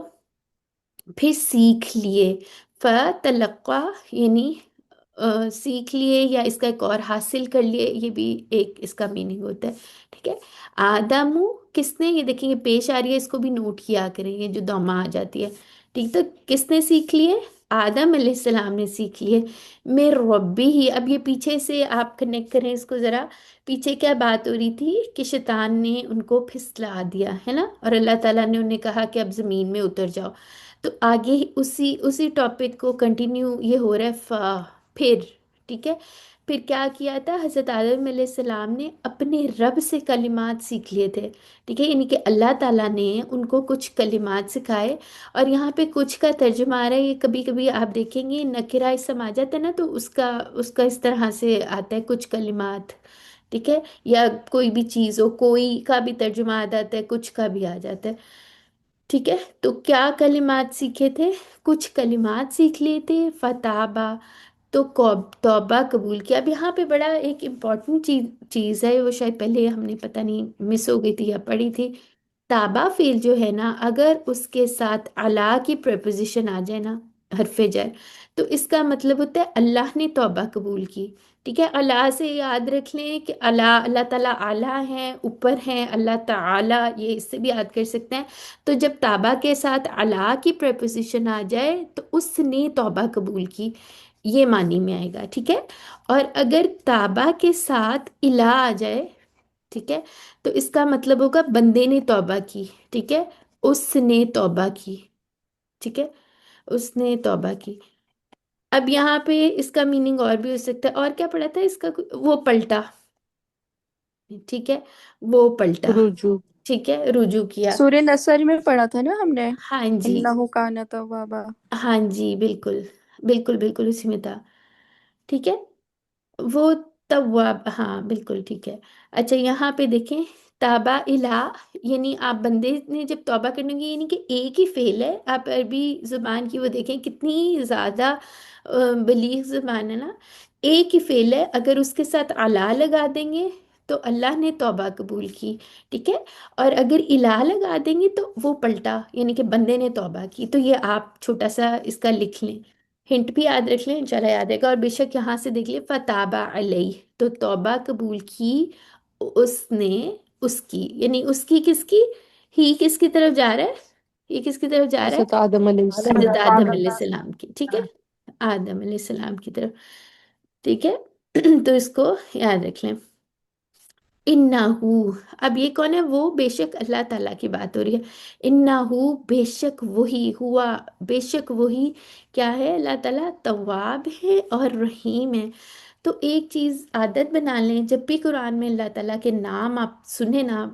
پھر سیکھ لیے، فتلقا یعنی سیکھ لیے، یا اس کا ایک اور حاصل کر لیے، یہ بھی ایک اس کا میننگ ہوتا ہے، ٹھیک ہے۔ آدم کس نے، یہ دیکھیں یہ پیش آ رہی ہے، اس کو بھی نوٹ کیا کریں، یہ جو دوما آ جاتی ہے، ٹھیک، تو کس نے سیکھ لیے؟ آدم علیہ السلام نے سیکھ لیے، میں ربی ہی، اب یہ پیچھے سے آپ کنیکٹ کریں اس کو ذرا، پیچھے کیا بات ہو رہی تھی کہ شیطان نے ان کو پھسلا دیا ہے نا، اور اللہ تعالیٰ نے انہیں کہا کہ اب زمین میں اتر جاؤ، تو آگے ہی اسی ٹاپک کو کنٹینیو یہ ہو رہا ہے، پھر، ٹھیک ہے، پھر کیا کیا تھا حضرت آدم علیہ السلام نے، اپنے رب سے کلمات سیکھ لیے تھے، ٹھیک ہے، یعنی کہ اللہ تعالیٰ نے ان کو کچھ کلمات سکھائے، اور یہاں پہ کچھ کا ترجمہ آ رہا ہے، یہ کبھی کبھی آپ دیکھیں گے نکرہ اسم آ جاتا ہے نا، تو اس کا اس طرح سے آتا ہے کچھ کلمات، ٹھیک ہے، یا کوئی بھی چیز ہو، کوئی کا بھی ترجمہ آ جاتا ہے، کچھ کا بھی آ جاتا ہے، ٹھیک ہے۔ تو کیا کلمات سیکھے تھے؟ کچھ کلمات سیکھ لیے تھے، فتابہ، تو توبہ قبول کیا۔ اب یہاں پہ بڑا ایک امپورٹنٹ چیز ہے، وہ شاید پہلے ہم نے پتہ نہیں مس ہو گئی تھی یا پڑھی تھی، تابہ فعل جو ہے نا، اگر اس کے ساتھ اللہ کی پریپوزیشن آ جائے نا، حرف جر، تو اس کا مطلب ہوتا ہے اللہ نے توبہ قبول کی، ٹھیک ہے۔ اللہ سے یاد رکھ لیں کہ اللہ تعالیٰ اعلیٰ ہیں، اوپر ہیں، اللہ تعالیٰ، یہ اس سے بھی یاد کر سکتے ہیں۔ تو جب تابہ کے ساتھ اللہ کی پریپوزیشن آ جائے تو اس نے توبہ قبول کی، یہ معنی میں آئے گا، ٹھیک ہے۔ اور اگر تابہ کے ساتھ الہ آ جائے، ٹھیک ہے، تو اس کا مطلب ہوگا بندے نے توبہ کی، ٹھیک ہے، اس نے توبہ کی، ٹھیک ہے، اس نے توبہ کی۔ اب یہاں پہ اس کا میننگ اور بھی ہو سکتا ہے، اور کیا پڑھا تھا اس کا، وہ پلٹا، ٹھیک ہے، وہ پلٹا، رجوع. ٹھیک ہے، رجوع کیا، سورہ نصر میں پڑھا تھا نا ہم نے، ہاں جی، انہ کان توابا۔ ہاں جی، بالکل بالکل بالکل اسی میں تھا، ٹھیک ہے، وہ تواب، ہاں بالکل ٹھیک ہے۔ اچھا یہاں پہ دیکھیں، تابا الہ، یعنی آپ بندے نے جب توبہ کرنے کی، یعنی کہ ایک ہی فعل ہے، آپ عربی زبان کی وہ دیکھیں کتنی زیادہ بلیغ زبان ہے نا، ایک ہی فعل ہے، اگر اس کے ساتھ الہ لگا دیں گے تو اللہ نے توبہ قبول کی، ٹھیک ہے، اور اگر الہ لگا دیں گے تو وہ پلٹا، یعنی کہ بندے نے توبہ کی، تو یہ آپ چھوٹا سا اس کا لکھ لیں، ہنٹ بھی یاد رکھ لیں، انشاءاللہ یاد رہے گا، اور بے شک یہاں سے دیکھ لیں فتابہ علیہ، تو توبہ قبول کی اس نے، اس کی، یعنی اس کی کس کی، ہی کس کی طرف جا رہا ہے، یہ کس کی طرف جا رہا حضرت ہے، آدم علیہ حضرت السلام. آدم علیہ السلام کی، ٹھیک ہے، آدم علیہ السلام کی طرف، ٹھیک ہے، تو اس کو یاد رکھ لیں، انہو، اب یہ کون ہے، وہ، بے شک اللہ تعالیٰ کی بات ہو رہی ہے، انہو بے شک وہی، ہوا بے شک وہی، کیا ہے، اللہ تعالیٰ تواب ہے اور رحیم ہے۔ تو ایک چیز عادت بنا لیں، جب بھی قرآن میں اللہ تعالیٰ کے نام آپ سنیں نا،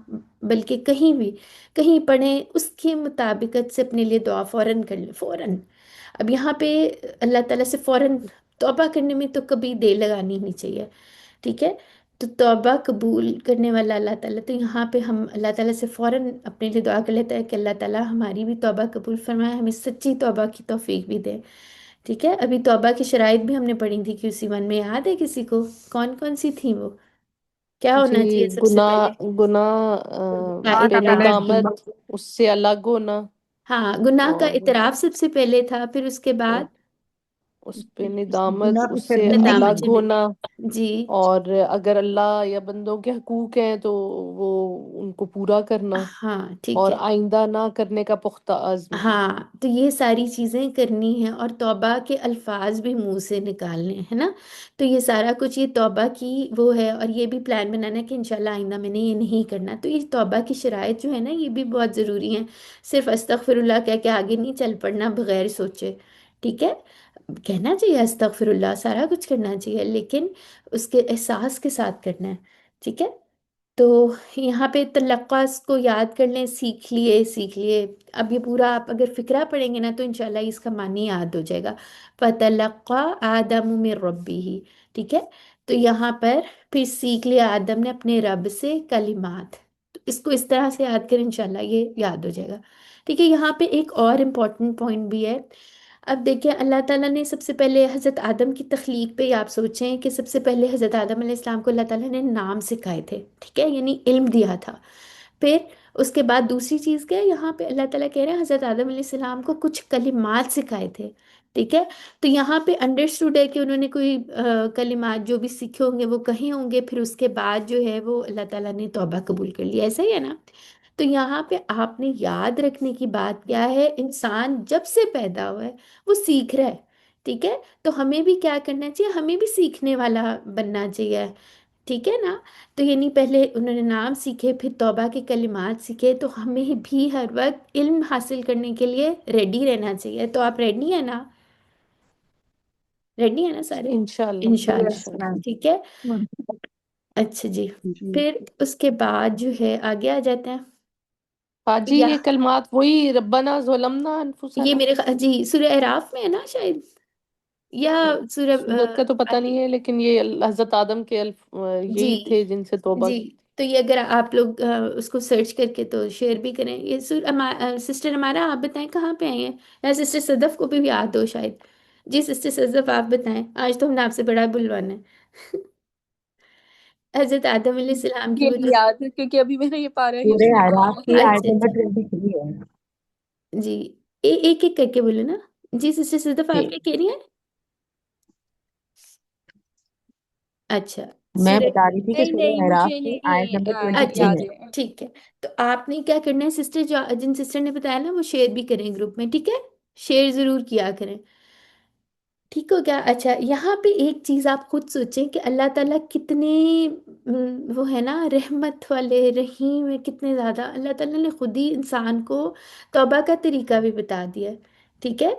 بلکہ کہیں بھی کہیں پڑھیں، اس کے مطابقت سے اپنے لیے دعا فوراً کر لیں، فوراً۔ اب یہاں پہ اللہ تعالیٰ سے فوراً توبہ کرنے میں تو کبھی دیر لگانی نہیں چاہیے، ٹھیک ہے، تو توبہ قبول کرنے والا اللہ تعالیٰ، تو یہاں پہ ہم اللہ تعالیٰ سے فوراً اپنے لیے دعا کر لیتے ہیں کہ اللہ تعالیٰ ہماری بھی توبہ قبول فرمائے، ہمیں سچی توبہ کی توفیق بھی دے، ٹھیک ہے۔ ابھی توبہ کی شرائط بھی ہم نے پڑھی تھی QC1 میں، یاد ہے کسی کو، کون کون سی تھیں وہ، کیا جی، ہونا چاہیے سب سے پہلے؟ گناہ اللہ پہ تعالیٰ ندامت، اس سے الگ ہونا، ہاں، گناہ کا اور اعتراف سب سے پہلے تھا، پھر اس کے بعد اس پہ ندامت، گناہ پہ اس سے شرمندگی، ندامت، الگ چلے، ہونا، جی، اور اگر اللہ یا بندوں کے حقوق ہیں تو وہ ان کو پورا کرنا، ہاں ٹھیک اور ہے، آئندہ نہ کرنے کا پختہ عزم. ہاں، تو یہ ساری چیزیں کرنی ہیں، اور توبہ کے الفاظ بھی منہ سے نکالنے ہیں نا، تو یہ سارا کچھ یہ توبہ کی وہ ہے، اور یہ بھی پلان بنانا ہے کہ انشاءاللہ آئندہ میں نے یہ نہیں کرنا، تو یہ توبہ کی شرائط جو ہے نا، یہ بھی بہت ضروری ہیں، صرف استغفر اللہ کہہ کے آگے نہیں چل پڑنا بغیر سوچے، ٹھیک ہے، کہنا چاہیے استغفر اللہ، سارا کچھ کرنا چاہیے، لیکن اس کے احساس کے ساتھ کرنا ہے، ٹھیک ہے، تو یہاں پہ تلقّاص کو یاد کر لیں، سیکھ لیے سیکھ لیے. اب یہ پورا آپ اگر فقرہ پڑھیں گے نا تو انشاءاللہ اس کا معنی یاد ہو جائے گا. فَتَلَقَّى آدَمُ مِن رَبِّهِ. ٹھیک ہے، تو یہاں پر پھر سیکھ لیا آدم نے اپنے رب سے کلمات. تو اس کو اس طرح سے یاد کریں، انشاءاللہ یہ یاد ہو جائے گا. ٹھیک ہے، یہاں پہ ایک اور امپورٹنٹ پوائنٹ بھی ہے. اب دیکھیں اللہ تعالیٰ نے سب سے پہلے حضرت آدم کی تخلیق پہ آپ سوچیں کہ سب سے پہلے حضرت آدم علیہ السلام کو اللہ تعالیٰ نے نام سکھائے تھے. ٹھیک ہے، یعنی علم دیا تھا. پھر اس کے بعد دوسری چیز کیا ہے، یہاں پہ اللہ تعالیٰ کہہ رہے ہیں حضرت آدم علیہ السلام کو کچھ کلمات سکھائے تھے. ٹھیک ہے، تو یہاں پہ انڈرسٹوڈ ہے کہ انہوں نے کوئی کلمات جو بھی سیکھے ہوں گے وہ کہیں ہوں گے، پھر اس کے بعد جو ہے وہ اللہ تعالیٰ نے توبہ قبول کر لیا. ایسا ہی ہے نا؟ تو یہاں پہ آپ نے یاد رکھنے کی بات کیا ہے، انسان جب سے پیدا ہوا ہے وہ سیکھ رہا ہے. ٹھیک ہے، تو ہمیں بھی کیا کرنا چاہیے، ہمیں بھی سیکھنے والا بننا چاہیے. ٹھیک ہے نا؟ تو یعنی پہلے انہوں نے نام سیکھے، پھر توبہ کے کلمات سیکھے، تو ہمیں بھی ہر وقت علم حاصل کرنے کے لیے ریڈی رہنا چاہیے. تو آپ ریڈی ہیں نا؟ ریڈی ہیں نا سارے؟ انشاءاللہ انشاءاللہ. Yes, انشاءاللہ. ma'am. ٹھیک ہے، اچھا جی. جی. پھر اس کے بعد جو ہے آگے آ جاتے ہیں. حاجی یا یہ کلمات وہی ربنا ظلمنا یہ انفسنا، میرے جی سورہ اعراف میں ہے نا شاید، یا سورہ سورت کا تو پتہ نہیں ہے، لیکن یہ حضرت آدم کے جی یہی تھے جن سے توبہ جی. کی تھی. تو یہ اگر آپ لوگ اس کو سرچ کر کے تو شیئر بھی کریں. یہ سسٹر ہمارا آپ بتائیں کہاں پہ آئے ہیں، یا سسٹر صدف کو بھی یاد ہو شاید. جی سسٹر صدف آپ بتائیں، آج تو ہم نے آپ سے بڑا بلوانا ہے. حضرت آدم علیہ السلام کی یہ وہ نہیں جو، یاد کیونکہ ابھی میں نے یہ پارہ ہی سورہ شروع کی اعراف ہے. کی آیت اچھا نمبر اچھا 23 ہے. جی. ایک ایک کر کے بولو نا. جی سسٹر صدف جی، آپ کیا کہہ رہی ہیں؟ اچھا میں سورہ، بتا رہی تھی کہ نہیں سورہ نہیں اعراف مجھے کی آیت نہیں نمبر اچھا 23 یاد ہے. اچھا ہے. ٹھیک ہے. تو آپ نے کیا کرنا ہے سسٹر، جو جن سسٹر نے بتایا نا وہ شیئر بھی کریں گروپ میں. ٹھیک ہے، شیئر ضرور کیا کریں. ٹھیک ہو گیا. اچھا یہاں پہ ایک چیز آپ خود سوچیں کہ اللہ تعالیٰ کتنے وہ ہے نا رحمت والے، رحیم ہے کتنے زیادہ. اللہ تعالیٰ نے خود ہی انسان کو توبہ کا طریقہ بھی بتا دیا ہے. ٹھیک ہے،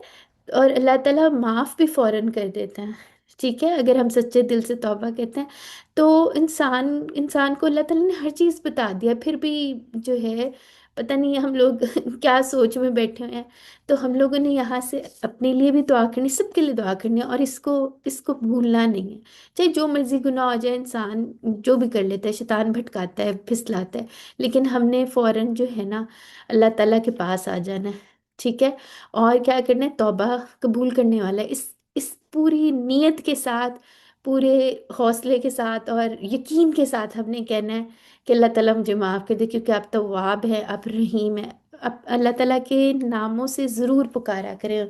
اور اللہ تعالیٰ معاف بھی فوراً کر دیتا ہے. ٹھیک ہے، اگر ہم سچے دل سے توبہ کہتے ہیں تو انسان کو اللہ تعالیٰ نے ہر چیز بتا دیا. پھر بھی جو ہے پتہ نہیں ہم لوگ کیا سوچ میں بیٹھے ہوئے ہیں. تو ہم لوگوں نے یہاں سے اپنے لیے بھی دعا کرنی، سب کے لیے دعا کرنی ہے، اور اس کو بھولنا نہیں ہے. چاہے جو مرضی گناہ ہو جائے، انسان جو بھی کر لیتا ہے، شیطان بھٹکاتا ہے پھسلاتا ہے، لیکن ہم نے فوراً جو ہے نا اللہ تعالیٰ کے پاس آ جانا ہے. ٹھیک ہے، اور کیا کرنا ہے، توبہ قبول کرنے والا ہے اس پوری نیت کے ساتھ، پورے حوصلے کے ساتھ اور یقین کے ساتھ ہم نے کہنا ہے کہ اللہ تعالیٰ مجھے معاف کر دے، کیونکہ آپ تواب ہے، آپ رحیم ہے. اب اللہ تعالیٰ کے ناموں سے ضرور پکارا کریں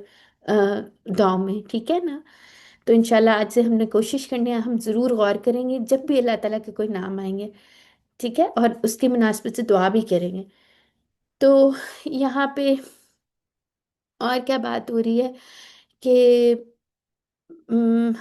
دعاؤں میں. ٹھیک ہے نا؟ تو انشاءاللہ آج سے ہم نے کوشش کرنی ہے، ہم ضرور غور کریں گے جب بھی اللہ تعالیٰ کے کوئی نام آئیں گے. ٹھیک ہے، اور اس کی مناسبت سے دعا بھی کریں گے. تو یہاں پہ اور کیا بات ہو رہی ہے کہ ام،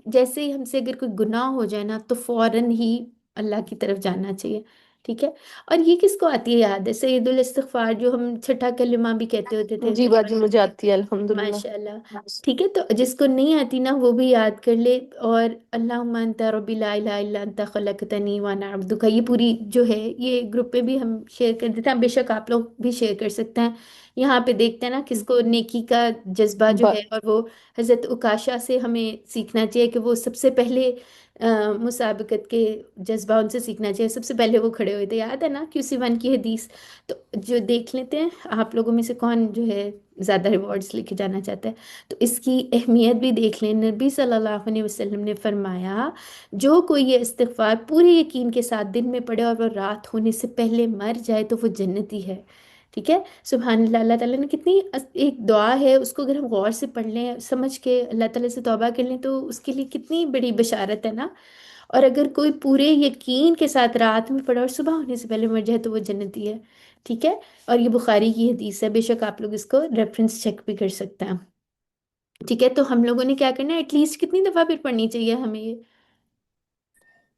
جیسے ہی ہم سے اگر کوئی گناہ ہو جائے نا تو فوراً ہی اللہ کی طرف جانا چاہیے. ٹھیک ہے، اور یہ کس کو آتی ہے یاد ہے، سید الاستغفار جو ہم چھٹا کلمہ بھی کہتے ہوتے تھے. جی باجی مجھے آتی ہے الحمدللہ. ماشاء اللہ. ٹھیک ہے، تو جس کو نہیں آتی نا وہ بھی یاد کر لے. اور اللہم انت ربی لا الہ الا انت خلقتنی وانا عبدک، یہ پوری جو ہے یہ گروپ پہ بھی ہم شیئر کر دیتے ہیں. بے شک آپ لوگ بھی شیئر کر سکتے ہیں. یہاں پہ دیکھتے ہیں نا کس کو نیکی کا جذبہ جو ب- ہے، اور وہ حضرت عکاشہ سے ہمیں سیکھنا چاہیے کہ وہ سب سے پہلے مسابقت کے جذبہ ان سے سیکھنا چاہیے. سب سے پہلے وہ کھڑے ہوئے تھے، یاد ہے نا QC1 کی حدیث. تو جو دیکھ لیتے ہیں آپ لوگوں میں سے کون جو ہے زیادہ ریوارڈز لے کے جانا چاہتا ہے. تو اس کی اہمیت بھی دیکھ لیں. نبی صلی اللہ علیہ وسلم نے فرمایا جو کوئی یہ استغفار پورے یقین کے ساتھ دن میں پڑھے اور وہ رات ہونے سے پہلے مر جائے تو وہ جنتی ہے. ٹھیک ہے، سبحان اللہ. اللہ تعالیٰ نے کتنی ایک دعا ہے، اس کو اگر ہم غور سے پڑھ لیں، سمجھ کے اللہ تعالیٰ سے توبہ کر لیں تو اس کے لیے کتنی بڑی بشارت ہے نا. اور اگر کوئی پورے یقین کے ساتھ رات میں پڑھے اور صبح ہونے سے پہلے مر جائے تو وہ جنتی ہے. ٹھیک ہے، اور یہ بخاری کی حدیث ہے، بے شک آپ لوگ اس کو ریفرنس چیک بھی کر سکتے ہیں. ٹھیک ہے، تو ہم لوگوں نے کیا کرنا ہے، ایٹ لیسٹ کتنی دفعہ پھر پڑھنی چاہیے ہمیں یہ؟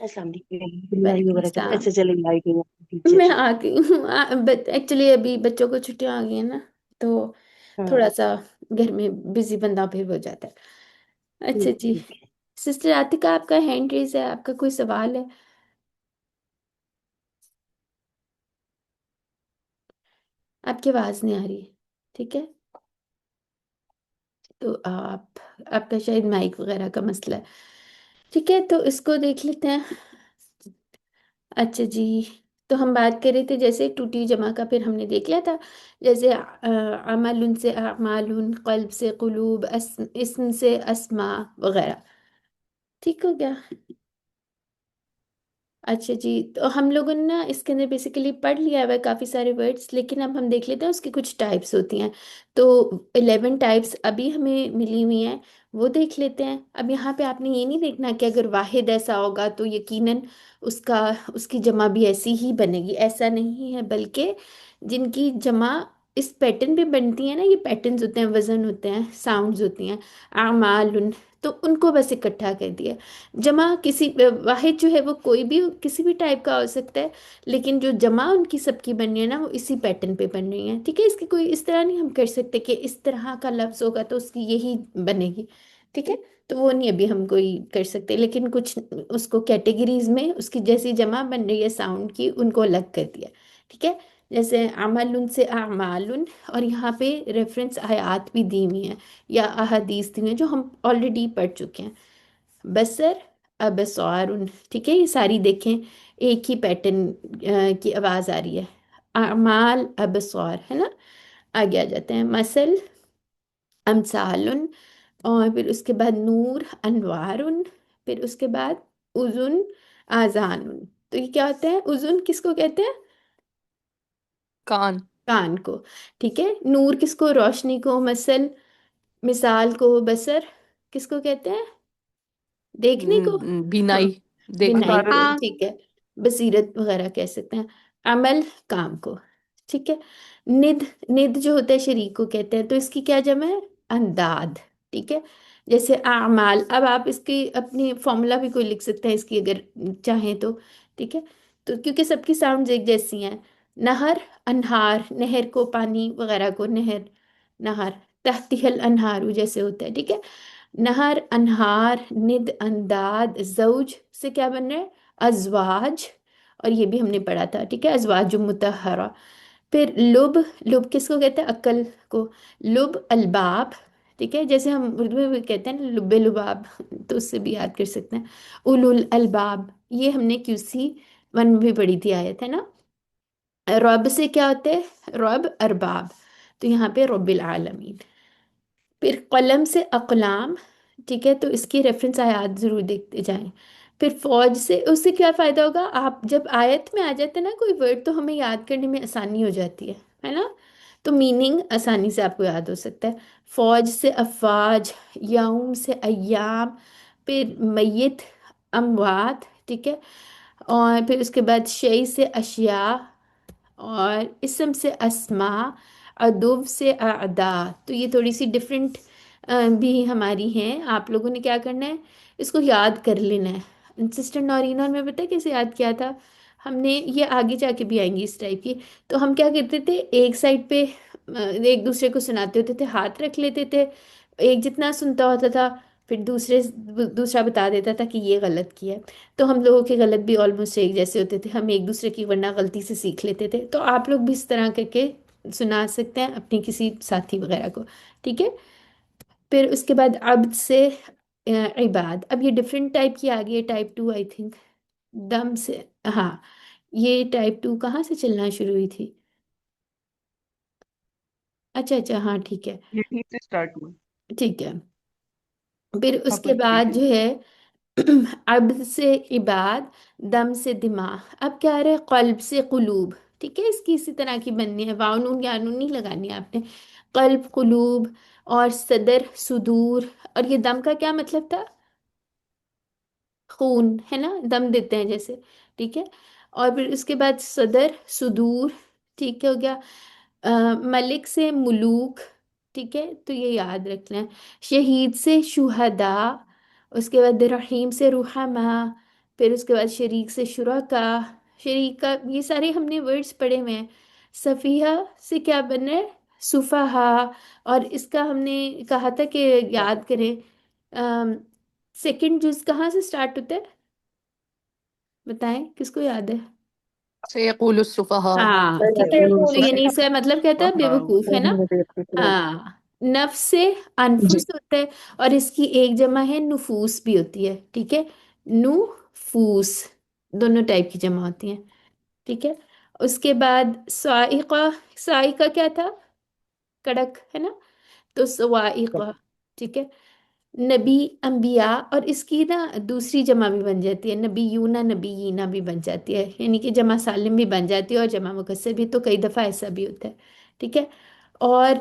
السلام علیکم ورحمۃ اللہ وعلیکم وبرکاتہ. السلام. اچھا چلیں آئی گئی آپ ٹھیک ہے میں جی. آ گئی ہوں. ایکچولی ابھی بچوں کو چھٹیاں آ گئی ہیں نا، تو ہاں تھوڑا سا گھر میں بزی بندہ پھر ہو جاتا ہے. اچھا جی. ٹھیک ہے. سسٹر عاتقہ، آپ کا ہینڈ ریز ہے، آپ کا کوئی سوال ہے؟ آپ کی آواز نہیں آ رہی ہے. ٹھیک ہے، تو آپ کا شاید مائک وغیرہ کا مسئلہ ہے. ٹھیک ہے، تو اس کو دیکھ لیتے ہیں. اچھا جی. تو ہم بات کر رہے تھے جیسے ٹوٹی جمع کا، پھر ہم نے دیکھ لیا تھا جیسے عمل سے اعمال، قلب سے قلوب، اسم سے اسماء وغیرہ. ٹھیک ہو گیا؟ اچھا جی. تو ہم لوگوں نے نا اس کے اندر بیسیکلی پڑھ لیا ہوا ہے کافی سارے ورڈس، لیکن اب ہم دیکھ لیتے ہیں اس کی کچھ ٹائپس ہوتی ہیں. تو 11 ٹائپس ابھی ہمیں ملی ہوئی ہیں، وہ دیکھ لیتے ہیں. اب یہاں پہ آپ نے یہ نہیں دیکھنا کہ اگر واحد ایسا ہوگا تو یقیناً اس کی جمع بھی ایسی ہی بنے گی، ایسا نہیں ہے. بلکہ جن کی جمع اس پیٹرن پہ بنتی ہیں نا، یہ پیٹرنز ہوتے ہیں، وزن ہوتے ہیں، ساؤنڈز ہوتی ہیں. اعمال، تو ان کو بس اکٹھا کر دیا. جمع کسی واحد جو ہے وہ کوئی بھی کسی بھی ٹائپ کا ہو سکتا ہے، لیکن جو جمع ان کی سب کی بن رہی ہے نا، وہ اسی پیٹرن پہ بن رہی ہیں. ٹھیک ہے، اس کی کوئی اس طرح نہیں ہم کر سکتے کہ اس طرح کا لفظ ہوگا تو اس کی یہی بنے گی. ٹھیک ہے، تو وہ نہیں ابھی ہم کوئی کر سکتے، لیکن کچھ اس کو کیٹیگریز میں اس کی جیسی جمع بن رہی ہے ساؤنڈ کی، ان کو الگ کر دیا. ٹھیک ہے، جیسے عمل سے اعمال، اور یہاں پہ ریفرنس آیات بھی دی ہوئی ہیں یا احادیث دی ہوئی ہیں جو ہم آلریڈی پڑھ چکے ہیں. بصر، ابصار. ٹھیک ہے، یہ ساری دیکھیں ایک ہی پیٹرن کی آواز آ رہی ہے. اعمال، ابصار، ہے نا. آگے آ جاتے ہیں. مثل، امثال. اور پھر اس کے بعد نور، انوار. پھر اس کے بعد اذن، آذان. تو یہ کیا ہوتا ہے؟ اذن کس کو کہتے ہیں؟ کان. کان کو. ٹھیک ہے. نور کس کو؟ روشنی کو. مثل، مثال کو. بصر کس کو کہتے ہیں؟ دیکھنے کو. ہاں، بینائی، دیکھنے. بینائی بصارت. کو. ہاں. ٹھیک ہے، بصیرت وغیرہ کہہ سکتے ہیں. عمل، کام کو. ٹھیک ہے. ند، ند جو ہوتا ہے شریک کو کہتے ہیں، تو اس کی کیا جمع ہے؟ انداد. ٹھیک ہے. جیسے اعمال، اب آپ اس کی اپنی فارمولا بھی کوئی لکھ سکتے ہیں اس کی اگر چاہیں تو. ٹھیک ہے، تو کیونکہ سب کی ساؤنڈز ایک جیسی ہیں. نہر، انہار، نہر کو، پانی وغیرہ کو نہر، نہر. تحتہ الانہار جیسے ہوتا ہے. ٹھیک ہے. نہر، انہار، ند، انداد. زوج سے کیا بن رہا ہے؟ ازواج. اور یہ بھی ہم نے پڑھا تھا. ٹھیک ہے، ازواج مطہرہ. پھر لب، لب کس کو کہتے ہیں؟ عقل کو. لب، الباب. ٹھیک ہے، جیسے ہم اردو میں بھی کہتے ہیں نا لب لباب، تو اس سے بھی یاد کر سکتے ہیں. اولو الالباب، یہ ہم نے QC 1 میں بھی پڑھی تھی آیت، ہے نا. رب سے کیا ہوتے ہیں؟ رب، ارباب. تو یہاں پہ رب العالمین. پھر قلم سے اقلام. ٹھیک ہے، تو اس کی ریفرنس آیات ضرور دیکھتے جائیں. پھر فوج سے، اس سے کیا فائدہ ہوگا؟ آپ جب آیت میں آ جاتے ہیں نا کوئی ورڈ، تو ہمیں یاد کرنے میں آسانی ہو جاتی ہے نا. تو میننگ آسانی سے آپ کو یاد ہو سکتا ہے. فوج سے افواج، یوم سے ایام. پھر میت، اموات. ٹھیک ہے. اور پھر اس کے بعد شیء سے اشیاء. اور اسم سے اسماء. ادو سے اعداء. تو یہ تھوڑی سی ڈفرینٹ بھی ہماری ہیں. آپ لوگوں نے کیا کرنا ہے؟ اس کو یاد کر لینا ہے. سسٹر نورین اور میں پتہ ہے کیسے یاد کیا تھا ہم نے؟ یہ آگے جا کے بھی آئیں گی اس ٹائپ کی. تو ہم کیا کرتے تھے، ایک سائڈ پہ ایک دوسرے کو سناتے ہوتے تھے، ہاتھ رکھ لیتے تھے. ایک جتنا سنتا ہوتا تھا، پھر دوسرا بتا دیتا تھا کہ یہ غلط کیا ہے. تو ہم لوگوں کے غلط بھی آلموسٹ ایک جیسے ہوتے تھے، ہم ایک دوسرے کی ورنہ غلطی سے سیکھ لیتے تھے. تو آپ لوگ بھی اس طرح کر کے سنا سکتے ہیں اپنی کسی ساتھی وغیرہ کو. ٹھیک ہے. پھر اس کے بعد عبد سے عباد. اب یہ ڈفرینٹ ٹائپ کی آ گئی ہے، ٹائپ 2 آئی تھنک. دم سے، ہاں، یہ ٹائپ 2 کہاں سے چلنا شروع ہوئی تھی؟ اچھا اچھا، ہاں ٹھیک ہے. یہیں سے اسٹارٹ ہوا. ٹھیک ہے. پھر اس آپ کے بعد ریپیٹ. جو ہے عبد سے عباد، دم سے دماغ. اب کیا آ رہا ہے؟ قلب سے قلوب. ٹھیک ہے، اس کی اسی طرح کی بننی ہے، واو نون یا نون نہیں لگانی ہے آپ نے. قلب، قلوب. اور صدر، صدور. اور یہ دم کا کیا مطلب تھا؟ خون، ہے نا، دم دیتے ہیں جیسے. ٹھیک ہے. اور پھر اس کے بعد صدر، صدور. ٹھیک ہو گیا. ملک سے ملوک. ٹھیک ہے، تو یہ یاد رکھنا ہے. شہید سے شہداء. اس کے بعد رحیم سے رحماء. پھر اس کے بعد شریک سے شرکا، شریک کا یہ سارے ہم نے ورڈز پڑھے ہوئے ہیں. صفیحہ سے کیا بنا ہے؟ صفحا. اور اس کا ہم نے کہا تھا کہ یاد کریں، سیکنڈ جز کہاں سے سٹارٹ ہوتا ہے؟ بتائیں کس کو یاد ہے؟ سيقول السفهاء. ہاں ٹھیک ہے. تو یعنی اس کا مطلب کہتا ہے بے وقوف ہے نا. ہاں. نفس سے جی انفس ہوتا ہے، اور اس کی ایک جمع ہے نفوس بھی ہوتی ہے. ٹھیک ہے، نفوس دونوں ٹائپ کی جمع ہوتی ہیں. ٹھیک ہے. اس کے بعد سائقہ، سائقہ کیا تھا؟ کڑک ہے نا، تو سوائقہ. ٹھیک ہے. نبی انبیاء، اور اس کی نا دوسری جمع بھی بن جاتی ہے، نبیونا نبیینا بھی بن جاتی ہے، یعنی کہ جمع سالم بھی بن جاتی ہے اور جمع مکسر بھی. تو کئی دفعہ ایسا بھی ہوتا ہے. ٹھیک ہے. اور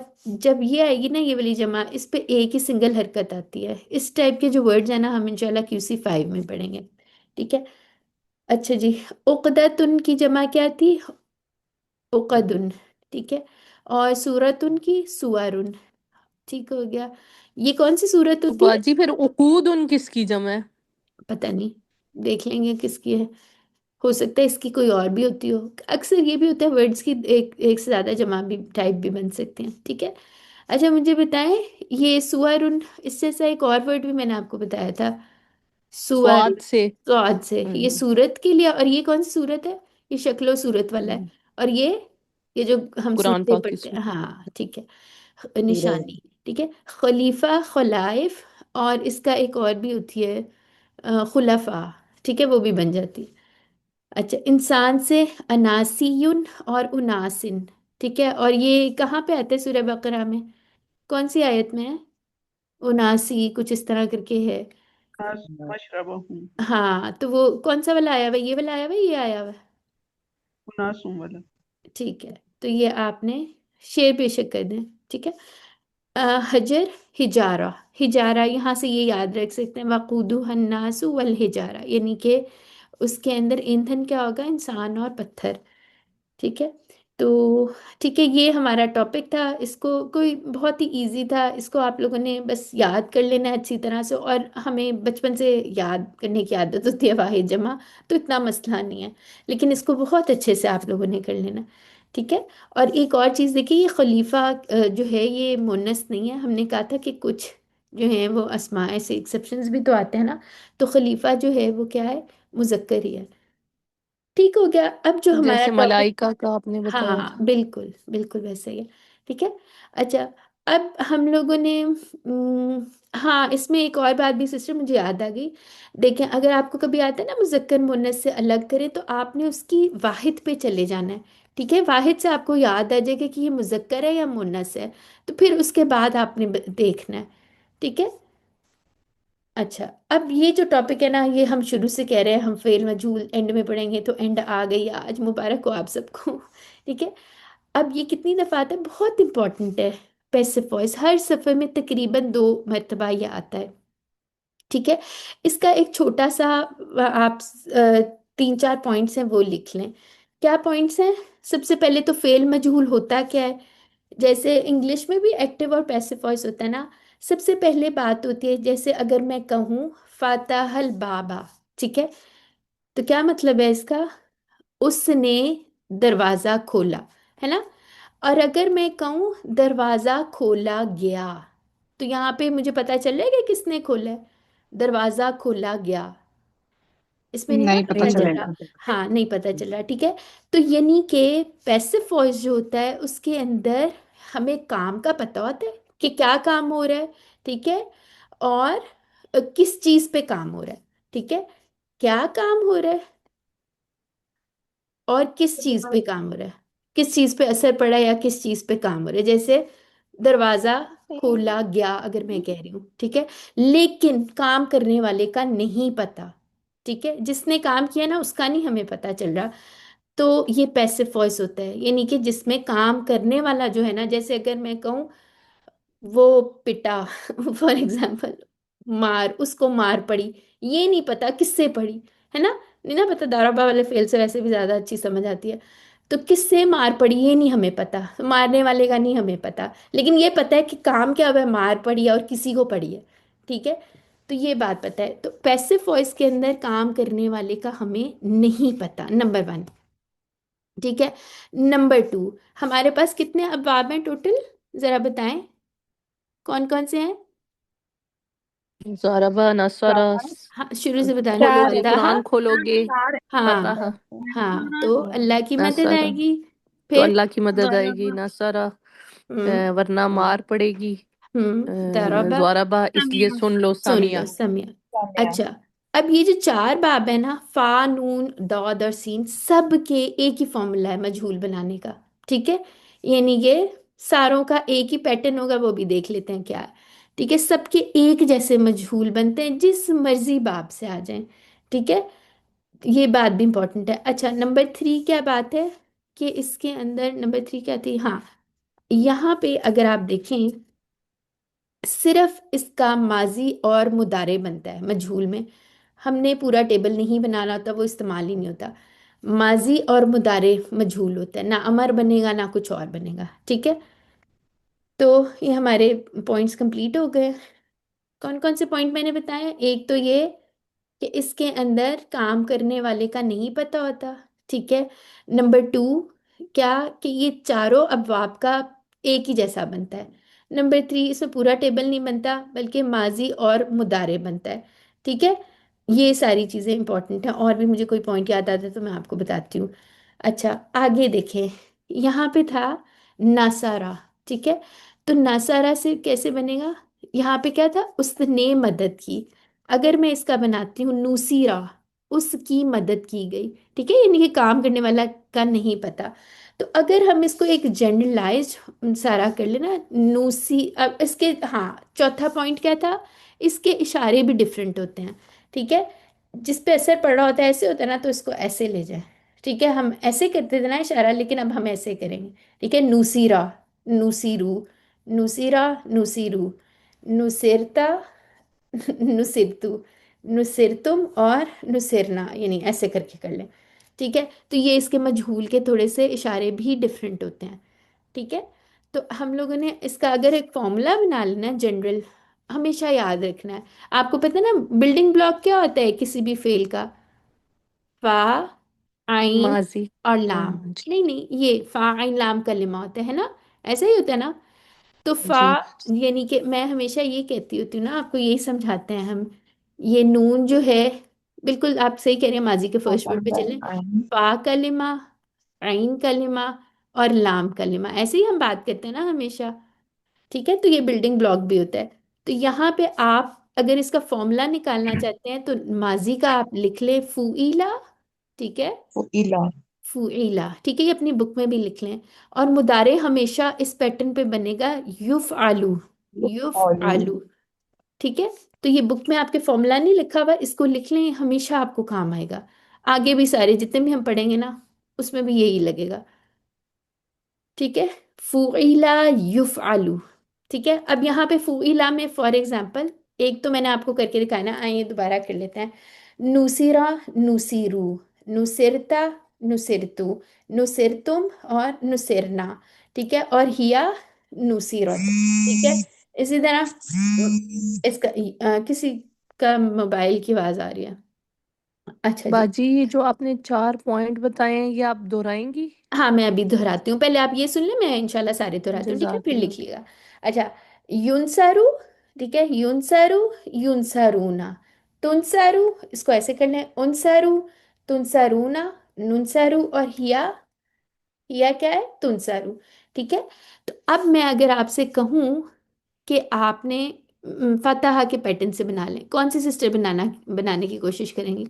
جب یہ آئے گی نا یہ والی جمع، اس پہ ایک ہی سنگل حرکت آتی ہے. اس ٹائپ کے جو ورڈز ہیں نا ہم انشاءاللہ QC 5 میں پڑھیں گے. ٹھیک ہے. اچھا جی، عقدتن کی جمع کیا تھی؟ عقدن. ٹھیک ہے. اور سورتن کی سورن. ٹھیک ہو گیا. یہ کون سی صورت تو ہوتی ہے؟ باجی پھر عقود ان کس کی جمع ہے؟ پتہ نہیں، دیکھ لیں گے کس کی ہے. ہو سکتا ہے اس کی کوئی اور بھی ہوتی ہو. اکثر یہ بھی ہوتا ہے ورڈز کی ایک سے زیادہ جمع بھی ٹائپ بھی بن سکتے ہیں. ٹھیک ہے. اچھا مجھے بتائیں، یہ سورن، اس سے ایک اور ورڈ بھی میں نے آپ کو بتایا تھا، سور. سواد سے. سعاد سے. یہ ہوں صورت کے لیے، اور یہ کون سی صورت ہے؟ یہ شکل و صورت والا ہے. ہوں، اور یہ جو ہم قرآن سورتیں پاک کی پڑھتے ہیں، سورت. ہاں ٹھیک ہے، نشانی. ٹھیک ہے. خلیفہ، خلائف، اور اس کا ایک اور بھی ہوتی ہے خلفاء. ٹھیک ہے، وہ بھی بن جاتی ہے. اچھا، انسان سے اناسیون اور اناسن. ٹھیک ہے. اور یہ کہاں پہ آتے ہیں سورہ بقرہ میں؟ کون سی آیت میں ہے؟ اناسی کچھ اس طرح کر کے ہے. مشربہ ہوں. ہاں تو وہ کون سا والا آیا ہوا ہے؟ یہ والا آیا ہوا ہے، یہ آیا ہوا ہے؟ ناسوم والا. ٹھیک ہے. تو یہ آپ نے شعر بے شک کر دیں. ٹھیک ہے. حجر، ہجارہ. ہجارہ یہاں سے یہ یاد رکھ سکتے ہیں، وقودها الناس والحجارہ، یعنی کہ اس کے اندر ایندھن کیا ہوگا؟ انسان اور پتھر. ٹھیک ہے. تو ٹھیک ہے، یہ ہمارا ٹاپک تھا. اس کو کوئی بہت ہی ایزی تھا، اس کو آپ لوگوں نے بس یاد کر لینا ہے اچھی طرح سے. اور ہمیں بچپن سے یاد کرنے کی عادت ہوتی ہے واحد جمع، تو اتنا مسئلہ نہیں ہے، لیکن اس کو بہت اچھے سے آپ لوگوں نے کر لینا. ٹھیک ہے. اور ایک اور چیز دیکھیے، یہ خلیفہ جو ہے یہ مونس نہیں ہے. ہم نے کہا تھا کہ کچھ جو ہیں وہ اسماء سے ایکسیپشنز بھی تو آتے ہیں نا، تو خلیفہ جو ہے وہ کیا ہے؟ مذکر ہی ہے. ٹھیک ہو گیا. اب جو ہمارا جیسے ٹاپک، ملائکہ کا آپ نے بتایا ہاں تھا. بالکل بالکل ویسے ہی ہے. ٹھیک ہے. اچھا، اب ہم لوگوں نے ہاں اس میں ایک اور بات بھی سسٹر مجھے یاد آ گئی. دیکھیں اگر آپ کو کبھی آتا ہے نا مذکر مونث سے الگ کریں، تو آپ نے اس کی واحد پہ چلے جانا ہے. ٹھیک ہے. واحد سے آپ کو یاد آ جائے گا کہ یہ مذکر ہے یا مونث ہے، تو پھر اس کے بعد آپ نے دیکھنا ہے. ٹھیک ہے. اچھا، اب یہ جو ٹاپک ہے نا، یہ ہم شروع سے کہہ رہے ہیں ہم فعل مجہول اینڈ میں پڑھیں گے، تو اینڈ آ گئی آج، مبارک ہو آپ سب کو. ٹھیک ہے. اب یہ کتنی دفعہ آتا ہے؟ بہت امپورٹنٹ ہے. پیسو وائس ہر صفحے میں تقریباً 2 مرتبہ یہ آتا ہے. ٹھیک ہے. اس کا ایک چھوٹا سا آپ 3 4 پوائنٹس ہیں وہ لکھ لیں. کیا پوائنٹس ہیں؟ سب سے پہلے تو فعل مجہول ہوتا کیا ہے؟ جیسے انگلش میں بھی ایکٹیو اور پیسو وائس ہوتا ہے نا. سب سے پہلے بات ہوتی ہے، جیسے اگر میں کہوں فاتح البابا، ٹھیک ہے، تو کیا مطلب ہے اس کا؟ اس نے دروازہ کھولا، ہے نا. اور اگر میں کہوں دروازہ کھولا گیا، تو یہاں پہ مجھے پتا چلے گا کس نے کھولا ہے؟ دروازہ کھولا گیا. اس میں نہیں نا نہیں پتہ پتا نہیں چل چلے رہا. گا. ہاں نہیں پتا چل رہا. ٹھیک ہے. تو یعنی کہ پیسو وائس جو ہوتا ہے اس کے اندر ہمیں کام کا پتہ ہوتا ہے کہ کیا کام ہو رہا ہے. ٹھیک ہے. اور کس چیز پہ کام ہو رہا ہے. ٹھیک ہے. کیا کام ہو رہا ہے اور کس چیز پہ کام ہو رہا ہے، کس چیز پہ اثر پڑا ہے یا کس چیز پہ کام ہو رہا ہے. جیسے دروازہ کھولا گیا اگر میں کہہ رہی ہوں، ٹھیک ہے، لیکن کام کرنے والے کا نہیں پتا. ٹھیک ہے. جس نے کام کیا نا اس کا نہیں ہمیں پتا چل رہا. تو یہ پیسو وائس ہوتا ہے، یعنی کہ جس میں کام کرنے والا جو ہے نا، جیسے اگر میں کہوں وہ پٹا فار ایگزامپل، مار، اس کو مار پڑی، یہ نہیں پتا کس سے پڑی، ہے نا. نہیں نا پتا. دارابا والے فعل سے ویسے بھی زیادہ اچھی سمجھ آتی ہے. تو کس سے مار پڑی یہ نہیں ہمیں پتا، مارنے والے کا نہیں ہمیں پتا، لیکن یہ پتا ہے کہ کام کیا ہوا ہے، مار پڑی ہے اور کسی کو پڑی ہے. ٹھیک ہے. تو یہ بات پتہ ہے، تو پیسو وائس کے اندر کام کرنے والے کا ہمیں نہیں پتا، نمبر ون، ٹھیک ہے۔ نمبر ٹو، ہمارے پاس کتنے ابواب ہیں ٹوٹل، ذرا بتائیں کون کون سے ہیں؟ ضربہ، نصرہ، ہاں شروع سے بتا لیں، چار کھولو گے فتح، قرآن کھولو گے، ہاں فتح، ہاں، تو اللہ کی مدد نصرہ، آئے گی، تو پھر اللہ کی مدد آئے گی، نصرہ، ہم ورنہ مار پڑے گی، ہم ضربہ، ضربہ اس لیے سن لو سن سامعہ۔ لو سمیا۔ اچھا، اب یہ جو چار باب ہے نا، فا، نون، داد اور سین، سب کے ایک ہی فارمولا ہے مجہول بنانے کا، ٹھیک ہے؟ یعنی یہ ساروں کا ایک ہی پیٹرن ہوگا، وہ بھی دیکھ لیتے ہیں کیا ہے، ٹھیک ہے؟ سب کے ایک جیسے مجہول بنتے ہیں، جس مرضی باب سے آ جائیں، ٹھیک ہے؟ یہ بات بھی امپورٹنٹ ہے۔ اچھا، نمبر تھری کیا بات ہے کہ اس کے اندر نمبر تھری کیا تھی، ہاں، یہاں پہ اگر آپ دیکھیں صرف اس کا ماضی اور مضارع بنتا ہے مجہول میں، ہم نے پورا ٹیبل نہیں بنانا ہوتا، وہ استعمال ہی نہیں ہوتا، ماضی اور مضارع مجہول ہوتا ہے، نہ امر بنے گا نہ کچھ اور بنے گا، ٹھیک ہے؟ تو یہ ہمارے پوائنٹس کمپلیٹ ہو گئے۔ کون کون سے پوائنٹ میں نے بتایا؟ ایک تو یہ کہ اس کے اندر کام کرنے والے کا نہیں پتہ ہوتا، ٹھیک ہے؟ نمبر ٹو، کیا کہ یہ چاروں ابواب کا ایک ہی جیسا بنتا ہے۔ نمبر تھری، اس میں پورا ٹیبل نہیں بنتا بلکہ ماضی اور مضارع بنتا ہے، ٹھیک ہے؟ یہ ساری چیزیں امپورٹنٹ ہیں، اور بھی مجھے کوئی پوائنٹ یاد آتا ہے تو میں آپ کو بتاتی ہوں۔ اچھا، آگے دیکھیں، یہاں پہ تھا ناسارا، ٹھیک ہے؟ تو ناسارا سے کیسے بنے گا؟ یہاں پہ کیا تھا، اس نے مدد کی، اگر میں اس کا بناتی ہوں نوسیرا، اس کی مدد کی گئی، ٹھیک ہے؟ یعنی کہ کام کرنے والا کا نہیں پتا، تو اگر ہم اس کو ایک جنرلائز سارا کر لینا، نوسی، اب اس کے ہاں چوتھا پوائنٹ کیا تھا، اس کے اشارے بھی ڈفرینٹ ہوتے ہیں، ٹھیک ہے؟ جس پہ اثر پڑ رہا ہوتا ہے ایسے ہوتا ہے نا، تو اس کو ایسے لے جائیں، ٹھیک ہے؟ ہم ایسے کرتے تھے نا اشارہ، لیکن اب ہم ایسے کریں گے، ٹھیک ہے؟ نوسیرا، نوسیرو، نوسیرا، نوسیرو، نصرتا، نصرتو، نصرتم اور نصرنا، یعنی ایسے کر کے کر لیں، ٹھیک ہے؟ تو یہ اس کے مجہول کے تھوڑے سے اشارے بھی ڈفرینٹ ہوتے ہیں، ٹھیک ہے؟ تو ہم لوگوں نے اس کا اگر ایک فارمولا بنا لینا ہے جنرل، ہمیشہ یاد رکھنا ہے، آپ کو پتہ ہے نا بلڈنگ بلاک کیا ہوتا ہے کسی بھی فعل کا، فا، عین ماضی، اور ہاں لام، جی نہیں نہیں، یہ فا عین لام کلمہ ہوتا ہے نا، ایسا ہی ہوتا ہے نا؟ تو فا، جی، یعنی کہ میں ہمیشہ یہ کہتی ہوتی ہوں نا، آپ کو یہی سمجھاتے ہیں ہم، یہ نون جو ہے، بالکل آپ صحیح کہہ رہے ہیں، ماضی کے فرسٹ ورڈ پہ چلیں، فا کلمہ، عین کلمہ اور لام کلمہ، ایسے ہی ہم بات کرتے ہیں نا ہمیشہ، ٹھیک ہے؟ تو یہ بلڈنگ بلاک بھی ہوتا ہے، تو یہاں پہ آپ اگر اس کا فارمولا نکالنا چاہتے ہیں تو ماضی کا آپ لکھ لیں فوئیلا، ٹھیک ہے؟ فعلا، فعیلا، ٹھیک ہے؟ یہ اپنی بک میں بھی لکھ لیں، اور مضارع ہمیشہ اس پیٹرن پہ بنے گا، یفعلو، آلو، یفعلو، ٹھیک ہے؟ تو یہ بک میں آپ کے فارمولا نہیں لکھا ہوا، اس کو لکھ لیں، یہ ہمیشہ آپ کو کام آئے گا، آگے بھی سارے جتنے بھی ہم پڑھیں گے نا اس میں بھی یہی لگے گا، ٹھیک ہے؟ فعیلا یفعلو، ٹھیک ہے؟ اب یہاں پہ فعیلا میں فار ایگزامپل ایک تو میں نے آپ کو کر کے دکھایا نا، آئیے دوبارہ کر لیتے ہیں، نوسیرا، نوسیرو، نصرتا، نصرتو، نصرتم اور نصرنا، ٹھیک ہے؟ اور ہیا نصیرت، ٹھیک ہے؟ اسی طرح اس کا کسی کا موبائل کی آواز آ رہی ہے، اچھا جی، باجی یہ جو آپ نے 4 پوائنٹ بتائے ہیں یہ آپ دہرائیں گی؟ ہاں میں ابھی دہراتی ہوں، پہلے آپ یہ سن لیں، میں انشاءاللہ سارے دہراتی ہوں، ٹھیک ہے؟ جزاک پھر اللہ۔ لکھ لیے گا۔ اچھا، یونسارو، ٹھیک ہے؟ یونسارو، یونسارونا، تنسارو، اس کو ایسے کر لیں، انسارو، تنسارونا، ننسارو، اور ہیا کیا ہے، تنسارو، ٹھیک ہے؟ تو اب میں اگر آپ سے کہوں کہ آپ نے فتح کے پیٹرن سے بنا لیں، کون سی سسٹر بنانے کی کوشش کریں گی؟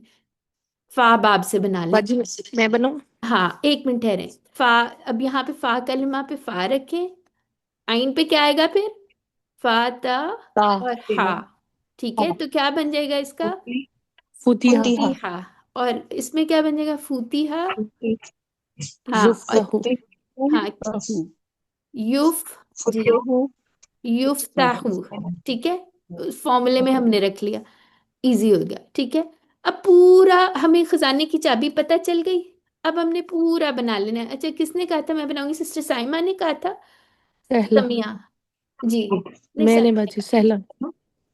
فا باب سے بنا لیں، باجی میں بناؤں؟ ہاں ایک منٹ ٹھہریں، فا، اب یہاں پہ فا کلمہ پہ فا رکھیں، آئین پہ کیا آئے گا پھر، فا تا تا، اور ہا، ٹھیک ہے؟ تو کیا بن جائے گا اس کا، فتیحہ، فوتیہا، اور اس میں کیا بن جائے گا، فوتیہا، فتح، ہاں، اور یفتح، ہاں، یوف، جی، یفتاحو، ٹھیک ہے؟ فارمولے میں ہم نے رکھ لیا، ایزی ہو گیا، ٹھیک ہے؟ اب پورا ہمیں خزانے کی چابی پتہ چل گئی، اب ہم نے پورا بنا لینا ہے۔ اچھا، کس نے کہا تھا میں بناؤں گی، سسٹر سائمہ نے کہا تھا، سہلا، سمیہ، جی، نہیں میں نے سمیہ نے باجی کہا سہلا، تھا،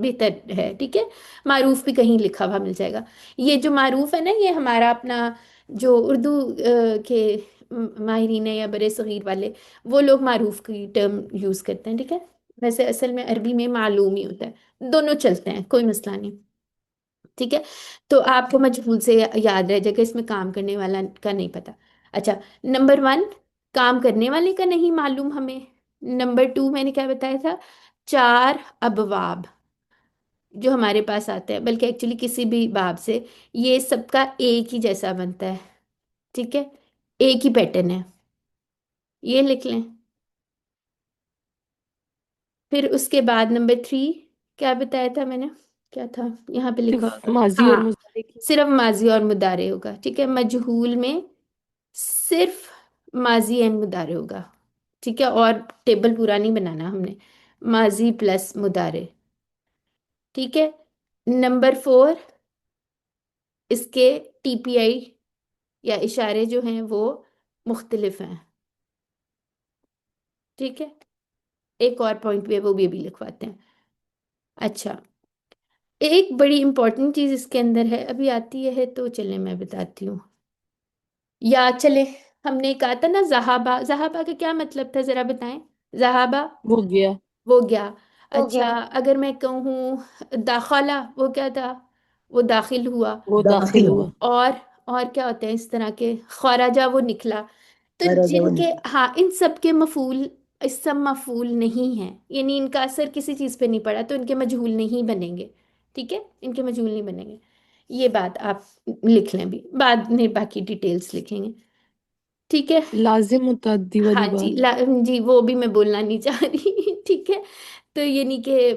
بہتر ہے، ٹھیک ہے. معروف بھی کہیں لکھا ہوا مل جائے گا. یہ جو معروف ہے نا، یہ ہمارا اپنا جو اردو کے ماہرین ہیں یا برے صغیر والے، وہ لوگ معروف کی ٹرم یوز کرتے ہیں، ٹھیک ہے. ویسے اصل میں عربی میں معلوم ہی ہوتا ہے، دونوں چلتے ہیں، کوئی مسئلہ نہیں. ٹھیک ہے. تو آپ کو مجہول سے یاد رہ جائے گا، اس میں کام کرنے والا کا نہیں پتا. اچھا، نمبر ون، کام کرنے والے کا نہیں معلوم ہمیں. نمبر ٹو میں نے کیا بتایا تھا، چار ابواب جو ہمارے پاس آتے ہیں، بلکہ ایکچولی کسی بھی باب سے، یہ سب کا ایک ہی جیسا بنتا ہے. ٹھیک ہے، ایک ہی پیٹرن ہے، یہ لکھ لیں. پھر اس کے بعد نمبر تھری کیا بتایا تھا میں نے، کیا تھا یہاں پہ لکھا صرف ہوگا. ماضی اور ہاں، مضارع کی صرف ماضی اور مضارع ہوگا. ٹھیک ہے، مجہول میں صرف ماضی اینڈ مضارع ہوگا. ٹھیک ہے، اور ٹیبل پورا نہیں بنانا ہم نے، ماضی پلس مضارع. ٹھیک ہے. نمبر فور، اس کے ٹی پی آئی یا اشارے جو ہیں وہ مختلف ہیں. ٹھیک ہے، ایک اور پوائنٹ بھی ہے، وہ بھی لکھواتے ہیں. اچھا، ایک بڑی امپورٹنٹ چیز اس کے اندر ہے، ابھی آتی ہے تو چلیں میں بتاتی ہوں. یا چلے، ہم نے کہا تھا نا زہابہ، زہابہ کا کیا مطلب تھا ذرا بتائیں. زہابہ وہ گیا. وہ گیا. ہو اچھا، گیا. اگر میں کہوں داخلہ، وہ کیا تھا، وہ داخل ہوا. وہ داخل داخل ہوا. ہوا. اور اور کیا ہوتے ہیں اس طرح کے، خارجہ وہ نکلا. تو خرج وہ جن کے، نکلا. ہاں، ان سب کے مفعول اسم مفعول نہیں ہیں، یعنی ان کا اثر کسی چیز پہ نہیں پڑا، تو ان کے مجہول نہیں بنیں گے. ٹھیک ہے، ان کے مجہول نہیں بنیں گے. یہ بات آپ لکھ لیں، بھی بعد میں باقی ڈیٹیلز لکھیں گے. ٹھیک ہے. لازم متعدی ہاں والی جی، بات. جی وہ بھی میں بولنا نہیں چاہ رہی. ٹھیک ہے. تو یعنی کہ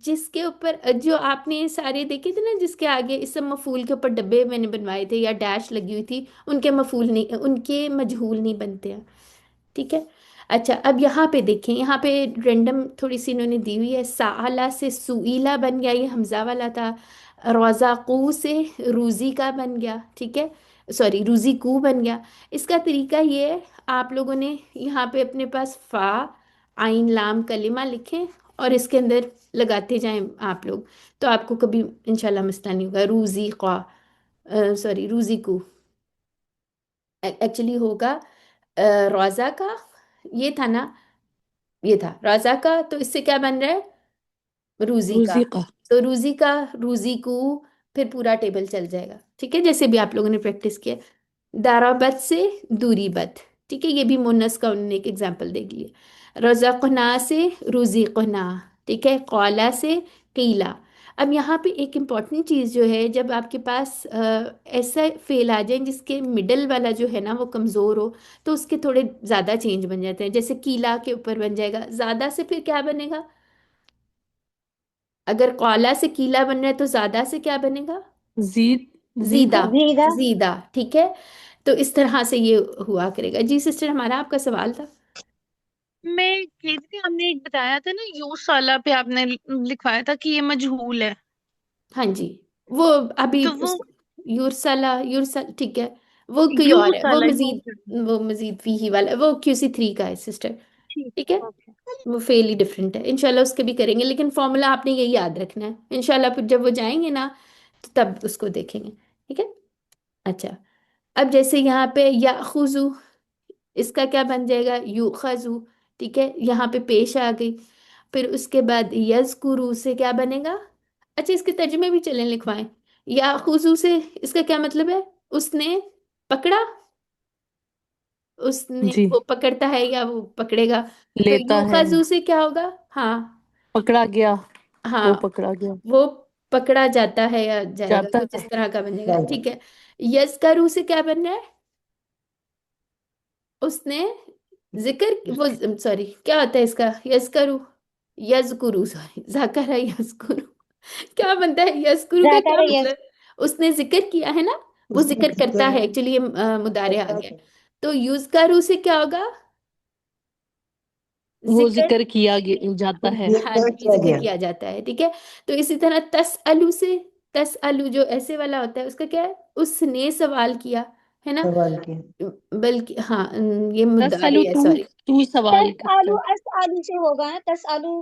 جس کے اوپر جو آپ نے سارے دیکھے تھے نا، جس کے آگے اسم مفعول کے اوپر ڈبے میں نے بنوائے تھے یا ڈیش لگی ہوئی تھی، ان کے مفعول نہیں، ان کے مجہول نہیں بنتے ہیں. ٹھیک ہے. اچھا، اب یہاں پہ دیکھیں، یہاں پہ رینڈم تھوڑی سی انہوں نے دی ہوئی ہے. سآلہ سے سئیلا بن گیا، یہ حمزہ والا تھا. رزاقو سے روزی کا بن گیا. ٹھیک ہے، سوری روزی کو بن گیا. اس کا طریقہ یہ ہے، آپ لوگوں نے یہاں پہ اپنے پاس فا عین لام کلمہ لکھیں اور اس کے اندر لگاتے جائیں آپ لوگ، تو آپ کو کبھی انشاءاللہ مسئلہ نہیں ہوگا. روزی قا، سوری روزی کو ایکچولی ہوگا روزہ کا، یہ تھا نا، یہ تھا روزہ کا، تو اس سے کیا بن رہا ہے، روزی کا. روزی کا. تو روزی کا، روزی کو، پھر پورا ٹیبل چل جائے گا. ٹھیک ہے، جیسے بھی آپ لوگوں نے پریکٹس کیا. دارابت سے دوری بت. ٹھیک ہے، یہ بھی مونس کا انہوں نے ایک ایگزامپل دے دی ہے. رزقنا سے رزقنا. ٹھیک ہے، قولا سے قیلا. اب یہاں پہ ایک امپورٹنٹ چیز جو ہے، جب آپ کے پاس ایسا فعل آ جائیں جس کے مڈل والا جو ہے نا وہ کمزور ہو، تو اس کے تھوڑے زیادہ چینج بن جاتے ہیں. جیسے کیلا کے اوپر بن جائے گا زیادہ سے، پھر کیا بنے گا، اگر قولا سے کیلا بن رہا ہے تو زیادہ سے کیا بنے گا، زید. زیدہ. زیدہ. زیدہ. زیدہ. ٹھیک ہے. تو اس طرح سے یہ ہوا کرے گا. جی سسٹر، ہمارا آپ کا سوال تھا. میں کہہ رہی تھی، ہم نے ایک بتایا تھا نا، یوس والا پہ آپ نے لکھوایا تھا کہ یہ مجہول ہے، ہاں جی، وہ ابھی تو وہ یورسلا، یورسل، ٹھیک ہے، وہ کوئی اور یوس ہے، وہ والا مزید، یوس والا وہ مزید فی ہی والا، وہ QC 3 کا ہے سسٹر. ٹھیک ٹھیک ہے، اوکے. وہ فیل ہی ڈفرینٹ ہے. انشاءاللہ اس کے بھی کریں گے، لیکن فارمولا آپ نے یہی یاد رکھنا ہے. انشاءاللہ پھر جب وہ جائیں گے نا تو تب اس کو دیکھیں گے. ٹھیک ہے. اچھا، اب جیسے یہاں پہ یاخذو، اس کا کیا بن جائے گا، یوخذو. ٹھیک ہے، یہاں پہ پیش آ گئی. پھر اس کے بعد یذکرو سے کیا بنے گا. اچھا، اس کے ترجمے بھی چلیں لکھوائیں. یاخذو سے اس کا کیا مطلب ہے، اس نے پکڑا، اس نے، جی. وہ پکڑتا ہے یا وہ پکڑے گا. تو لیتا ہے. یوخذو سے کیا ہوگا، ہاں پکڑا گیا. ہاں، وہ پکڑا گیا. وہ پکڑا جاتا ہے یا جائے گا، جاتا کچھ ہے. اس طرح کا بنے گا. جائے گا. ٹھیک ہے. یذکرو سے کیا بننا ہے، اس نے ذکر، وہ سوری کیا ہوتا ہے اس کا، یذکرو، یذکرو، سوری ذکر ہے یذکرو، کیا بنتا ہے یذکرو کا کیا ذکر یس. مطلب، اس نے ذکر کیا ہے نا، وہ اس نے ذکر کرتا ذکر ہے، ایکچولی یہ مضارع آ کرتا گیا. ہے. تو یذکرو سے کیا ہوگا، وہ ذکر، ذکر کیا جاتا ہے. ہاں ذکر جی، کیا ذکر گیا. کیا جاتا ہے. ٹھیک ہے. تو اسی طرح تسألو سے، تسألو جو ایسے والا ہوتا ہے اس کا کیا ہے، اس نے سوال کیا ہے نا، سوال کیا. بلکہ ہاں، یہ تسألو، مدعی ہے، تو سوری. تو سوال تس کرتا آلو ہے. اس آلو سے ہوگا نا، تس آلو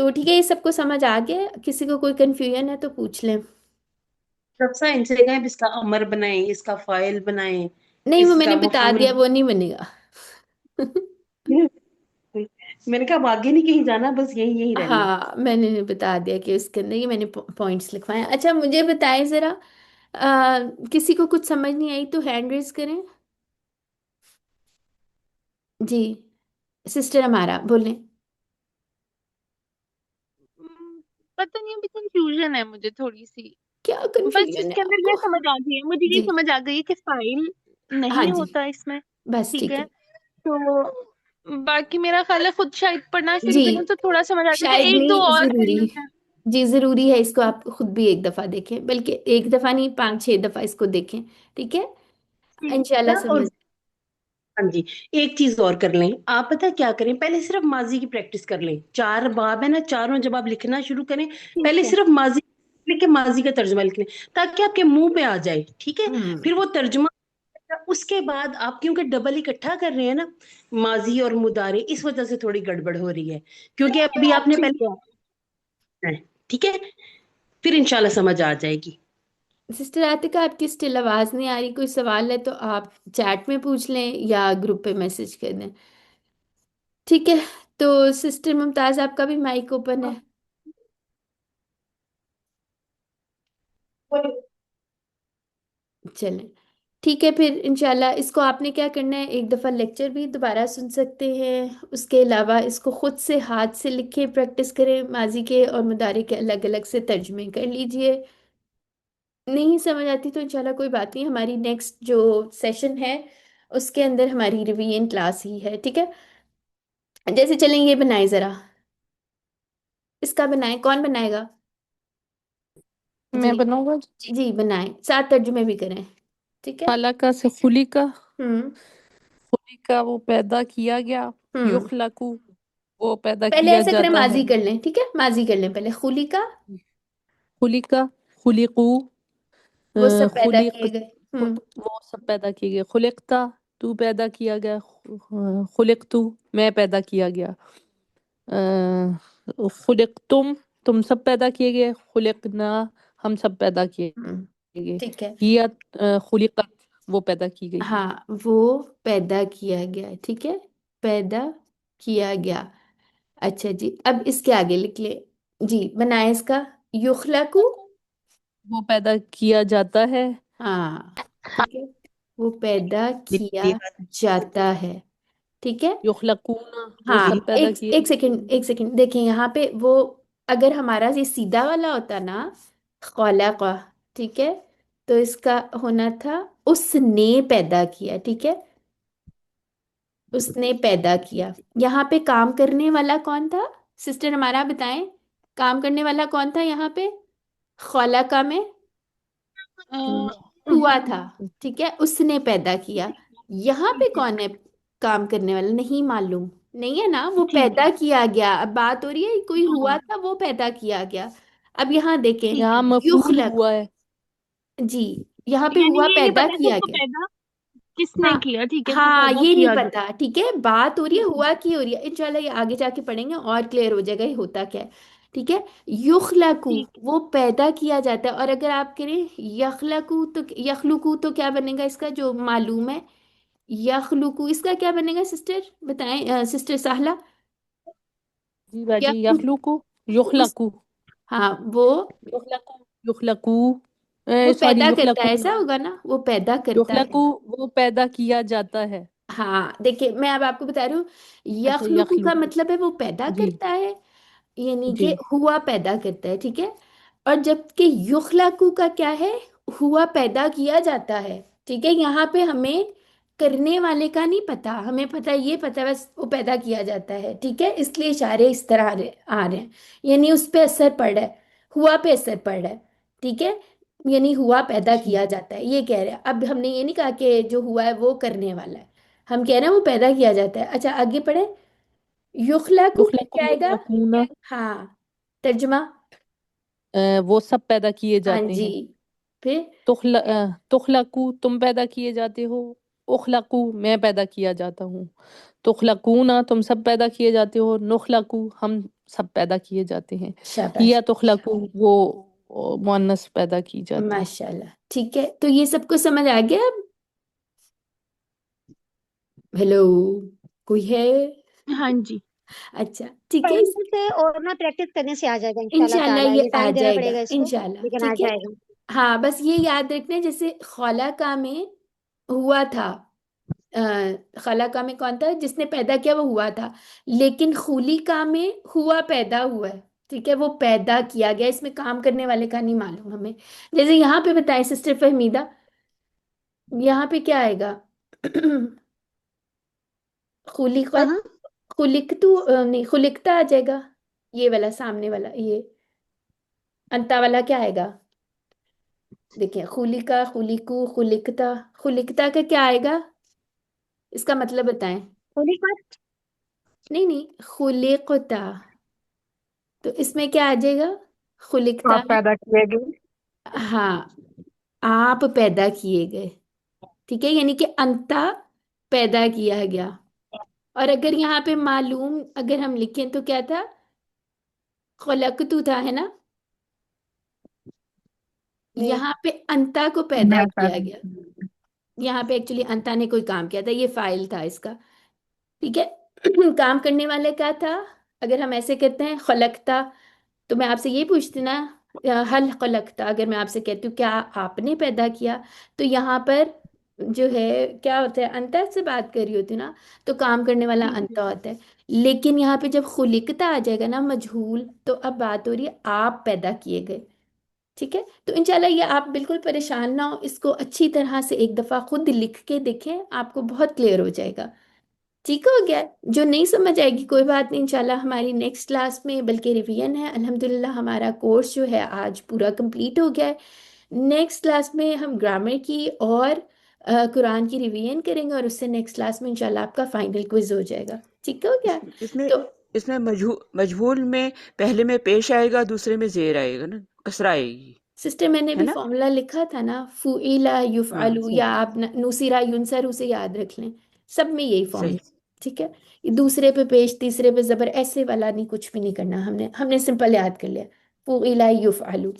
تو ٹھیک ہے، یہ سب کو سمجھ آ گیا؟ کسی کو کوئی کنفیوژن ہے تو پوچھ لیں. رب سا ان سے کہیں اب اس کا امر بنائیں، اس کا فائل بنائیں، نہیں، وہ اس میں کا نے بتا مفعول. دیا، وہ نہیں بنے گا. میں نے کہا اب آگے نہیں کہیں جانا، بس یہی یہی رہنا ہے. ہاں، میں نے بتا دیا کہ اس کے اندر یہ میں نے پوائنٹس لکھوائے ہیں. اچھا مجھے بتائیں ذرا، کسی کو کچھ سمجھ نہیں آئی تو ہینڈ ریز کریں. جی، سسٹر ہمارا بولیں. پتہ نہیں، ابھی کنفیوژن ہے مجھے تھوڑی سی. کیا بس اس کنفیوژن ہے کے آپ اندر کو؟ یہ سمجھ آ گئی ہے، مجھے یہ جی، سمجھ آ گئی ہے کہ فائل ہاں نہیں جی، ہوتا اس میں. بس ٹھیک ٹھیک ہے. ہے. تو باقی میرا خیال ہے خود شاید پڑھنا شروع جی، کریں تو تھوڑا سمجھ آ جائے گا. شاید ایک دو نہیں، اور کر ضروری. لیتے ہیں. جی ضروری ہے، اس کو آپ خود بھی ایک دفعہ دیکھیں، بلکہ ایک دفعہ نہیں، 5 6 دفعہ اس کو دیکھیں. ٹھیک ہے، ٹھیک انشاءاللہ اور سمجھ. ہاں جی، ایک چیز اور کر لیں آپ، پتہ کیا کریں، پہلے صرف ماضی کی پریکٹس کر لیں. 4 باب ہے نا، چاروں جب آپ لکھنا شروع کریں ٹھیک پہلے ہے. صرف ماضی لکھ کے ماضی کا ترجمہ لکھ لیں، تاکہ آپ کے منہ پہ آ جائے. ٹھیک ہے. ہوں. پھر وہ ترجمہ، اس کے بعد آپ کیونکہ ڈبل اکٹھا کر رہے ہیں نا، ماضی اور مضارع، اس وجہ سے تھوڑی گڑبڑ ہو رہی ہے، کیونکہ ابھی آپ نے ٹھیک پہلے. ہے. ٹھیک ہے، پھر انشاءاللہ سمجھ آ جائے گی. سسٹر عاتکہ، آپ کی اسٹل آواز نہیں آ رہی، کوئی سوال ہے تو آپ چیٹ میں پوچھ لیں یا گروپ پہ میسج کر دیں. ٹھیک ہے، تو سسٹر ممتاز آپ کا بھی مائک اوپن ہے. چلیں ٹھیک ہے، پھر انشاءاللہ اس کو آپ نے کیا کرنا ہے، ایک دفعہ لیکچر بھی دوبارہ سن سکتے ہیں. اس کے علاوہ اس کو خود سے ہاتھ سے لکھیں، پریکٹس کریں، ماضی کے اور مضارع کے الگ الگ سے ترجمے کر لیجئے. نہیں سمجھ آتی تو انشاءاللہ کوئی بات نہیں، ہماری نیکسٹ جو سیشن ہے اس کے اندر ہماری ریویژن کلاس ہی ہے. ٹھیک ہے، جیسے چلیں یہ بنائیں ذرا، اس کا بنائیں، کون بنائے گا؟ میں جی بناؤں گا. جی بنائیں، 7 ترجمے بھی کریں. ٹھیک ہے. خلقہ سے خلیقہ، ہوں. خلیقہ وہ پیدا کیا گیا، ہوں. یخلقو وہ پیدا پہلے کیا ایسا کریں، جاتا ہے. ماضی کر لیں. ٹھیک ہے، ماضی کر لیں پہلے. خلی کا خلیقہ، خلیقو، وہ سب پیدا خلیق، کیے گئے. ہوں. وہ سب پیدا کیے گئے. خلقتا تو پیدا کیا گیا، خلقتو میں پیدا کیا گیا. خلقتم تم سب پیدا کیے گئے. خلقنا ہم سب پیدا کیے ہوں. گئے. ٹھیک ہے. ہی خلقت وہ پیدا کی گئی. ہاں، وہ پیدا کیا گیا. ٹھیک ہے، پیدا کیا گیا. اچھا جی، اب اس کے آگے لکھ لیں. جی بنائیں اس کا. یخلقو. وہ پیدا کیا جاتا ہے. ہاں ٹھیک ہے، وہ پیدا کیا یہ جاتا ہے. ٹھیک ہے. یخلقون وہ ہاں، سب پیدا ایک کیے. ایک سیکنڈ، ایک سیکنڈ دیکھیں یہاں پہ. وہ اگر ہمارا یہ سیدھا والا ہوتا نا، خلق، ٹھیک ہے، تو اس کا ہونا تھا اس نے پیدا کیا. ٹھیک ہے، اس نے پیدا کیا. یہاں پہ کام کرنے والا کون تھا؟ سسٹر ہمارا بتائیں، کام کرنے والا کون تھا یہاں پہ خلقہ میں؟ ہوا تھا. ٹھیک ہے، اس نے پیدا کیا. یہاں پہ کون ہے کام کرنے والا؟ نہیں معلوم، نہیں ہے نا، وہ ٹھیک پیدا کیا گیا. اب بات ہو رہی ہے کوئی ہے. ہوا تھا، وہ پیدا کیا گیا. اب یہاں دیکھیں، ٹھیک یہاں ہے. مفعول یخلق. ہوا ہے. جی، یہاں پہ یعنی ہوا یہ نہیں پیدا پتا کہ اس کیا کو گیا. پیدا کس نے ہاں کیا. ٹھیک ہے، وہ ہاں، پیدا یہ نہیں کیا گیا. پتا. ٹھیک ہے، بات ہو رہی ہے ہوا کی ہو رہی ہے. انشاءاللہ یہ آگے جا کے پڑھیں گے اور کلیئر ہو جائے گا یہ ہوتا کیا ہے. ٹھیک ہے، یخلقو ٹھیک. وہ پیدا کیا جاتا ہے. اور اگر آپ کریں یخلقو تو یخلقو تو کیا بنے گا اس کا جو معلوم ہے؟ یخلقو اس کا کیا بنے گا سسٹر بتائیں، سسٹر ساحلہ. جی باجی، یخلق یخلقو اس یخلقو ہاں وہ یخلقو یخلقو وہ سوری پیدا کرتا ہے، یخلقون. ایسا ہوگا نا، وہ پیدا کرتا ہے. یخلقو وہ پیدا کیا جاتا ہے. ہاں دیکھیے، میں اب آپ کو بتا رہی ہوں، اچھا یخلقو کا یخلقو. مطلب ہے وہ پیدا جی کرتا ہے، یعنی جی کہ ہوا پیدا کرتا ہے. ٹھیک ہے، اور جبکہ یخلقو کا کیا ہے؟ ہوا پیدا کیا جاتا ہے. ٹھیک ہے، یہاں پہ ہمیں کرنے والے کا نہیں پتا، ہمیں پتا یہ پتا بس وہ پیدا کیا جاتا ہے. ٹھیک ہے، اس لیے اشارے اس طرح آ رہے ہیں، یعنی اس پہ اثر پڑ رہا ہے، ہوا پہ اثر پڑ رہا ہے. ٹھیک ہے، یعنی ہوا پیدا جی. کیا جاتا ہے، یہ کہہ رہے ہیں. اب ہم نے یہ نہیں کہا کہ جو ہوا ہے وہ کرنے والا ہے، ہم کہہ رہے ہیں وہ پیدا کیا جاتا ہے. اچھا آگے پڑھیں. یخلقو پھر یخلقو کیا آئے گا؟ یخلقون ہاں، ترجمہ. وہ سب پیدا کیے ہاں جاتے جی، ہیں. پھر تخلقو تم پیدا کیے جاتے ہو. اخلقو میں پیدا کیا جاتا ہوں، تخلقون تم سب پیدا کیے جاتے ہو، نخلقو ہم سب پیدا کیے جاتے ہیں، شاباش، ہیا تخلقو وہ مؤنث پیدا کی جاتی ہے۔ ماشاء اللہ، ٹھیک ہے، تو یہ سب کو سمجھ آ گیا اب؟ ہیلو، کوئی ہے؟ ہاں جی، اچھا ٹھیک ہے، پڑھنے سے اور نہ پریکٹس کرنے سے آ جائے گا انشاءاللہ انشاءاللہ تعالیٰ، یہ یہ آ ٹائم دینا جائے گا پڑے گا اس کو، انشاءاللہ، لیکن آ ٹھیک ہے، جائے گا۔ ہاں بس یہ یاد رکھنا جیسے خالقہ میں ہوا تھا، خالقہ میں کون تھا جس نے پیدا کیا، وہ ہوا تھا، لیکن خولقہ میں ہوا پیدا ہوا ہے، ٹھیک ہے، وہ پیدا کیا گیا، اس میں کام کرنے والے کا نہیں معلوم ہمیں، جیسے یہاں پہ بتائیں سسٹر فہمیدہ، یہاں پہ کیا آئے گا؟ خلقت، کہاں؟ خلقتو نہیں، خلقتا آ جائے گا، یہ والا سامنے والا، یہ انتا والا کیا آئے گا؟ دیکھیں، خلقا، خلقو، خلقتا، خلقتا کا کیا آئے گا؟ اس کا مطلب بتائیں۔ خلی بات نہیں نہیں، خلقتا، تو اس میں کیا آ جائے گا؟ خلقتا آپ میں، پیدا کیے گئے۔ ہاں، آپ پیدا کیے گئے، ٹھیک ہے، یعنی کہ انتا پیدا کیا گیا، اور اگر یہاں پہ معلوم اگر ہم لکھیں تو کیا تھا؟ خلقتو تھا، ہے نا؟ نہیں، یہاں پہ انتا کو پیدا میں کیا پیدا گیا، یہاں پہ ایکچولی انتا نے کوئی کام کیا تھا، یہ فائل تھا اس کا، ٹھیک ہے۔ کام کرنے والے کا تھا، اگر ہم ایسے کہتے ہیں خلقتا، تو میں آپ سے یہ پوچھتی نا، حل خلقتا، اگر میں آپ سے کہتی ہوں کیا آپ نے پیدا کیا، تو یہاں پر جو ہے کیا ہوتا ہے، انتا سے بات کر رہی ہوتی نا، تو کام کرنے والا انتا ہوتا ہے، لیکن یہاں پہ جب خلقتا آ جائے گا نا مجہول، تو اب بات ہو رہی ہے آپ پیدا کیے گئے، ٹھیک ہے۔ تو انشاءاللہ یہ آپ بالکل پریشان نہ ہو، اس کو اچھی طرح سے ایک دفعہ خود لکھ کے دیکھیں، آپ کو بہت کلیئر ہو جائے گا، ٹھیک ہو گیا؟ جو نہیں سمجھ آئے گی کوئی بات نہیں، انشاءاللہ ہماری نیکسٹ کلاس میں بلکہ ریویژن ہے، الحمدللہ ہمارا کورس جو ہے آج پورا کمپلیٹ ہو گیا ہے، نیکسٹ کلاس میں ہم گرامر کی اور قرآن کی ریویژن کریں گے، اور اس سے نیکسٹ کلاس میں انشاءاللہ آپ کا فائنل کوئز ہو جائے گا، ٹھیک ہو گیا؟ اس میں تو اس میں مجہول میں پہلے میں پیش آئے گا، دوسرے میں زیر آئے گا نا، کسرہ آئے گی، سسٹر میں نے ہے بھی نا؟ فارمولا لکھا تھا نا، فعیلا ہاں یفعلو، یا صحیح آپ نصیرہ ینصر، اسے یاد رکھ لیں، سب میں یہی صحیح۔ فارمولا، ٹھیک ہے۔ دوسرے پہ پیش، تیسرے پہ زبر، ایسے والا نہیں، کچھ بھی نہیں کرنا، ہم نے سمپل یاد کر لیا، فعیلا یفعلو،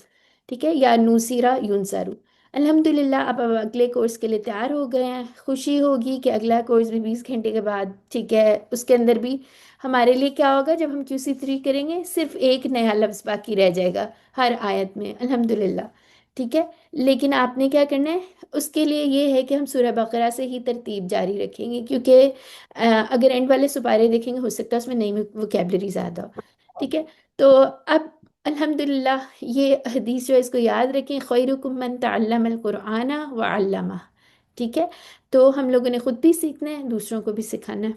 ٹھیک ہے، یا نصیرہ ینصرو۔ الحمدللہ اب اگلے کورس کے لیے تیار ہو گئے ہیں، خوشی ہوگی کہ اگلا کورس بھی 20 گھنٹے کے بعد، ٹھیک ہے، اس کے اندر بھی ہمارے لیے کیا ہوگا، جب ہم QC3 کریں گے صرف ایک نیا لفظ باقی رہ جائے گا ہر آیت میں، الحمدللہ، ٹھیک ہے۔ لیکن آپ نے کیا کرنا ہے، اس کے لیے یہ ہے کہ ہم سورہ بقرہ سے ہی ترتیب جاری رکھیں گے، کیونکہ اگر اینڈ والے سپارے دیکھیں گے ہو سکتا ہے اس میں نئی وکیبلری زیادہ ہو، ٹھیک ہے۔ تو اب الحمدللہ یہ حدیث جو ہے اس کو یاد رکھیں، خیرکم من تعلم القرآن وعلمہ، ٹھیک ہے۔ تو ہم لوگوں نے خود بھی سیکھنا ہے، دوسروں کو بھی سکھانا ہے،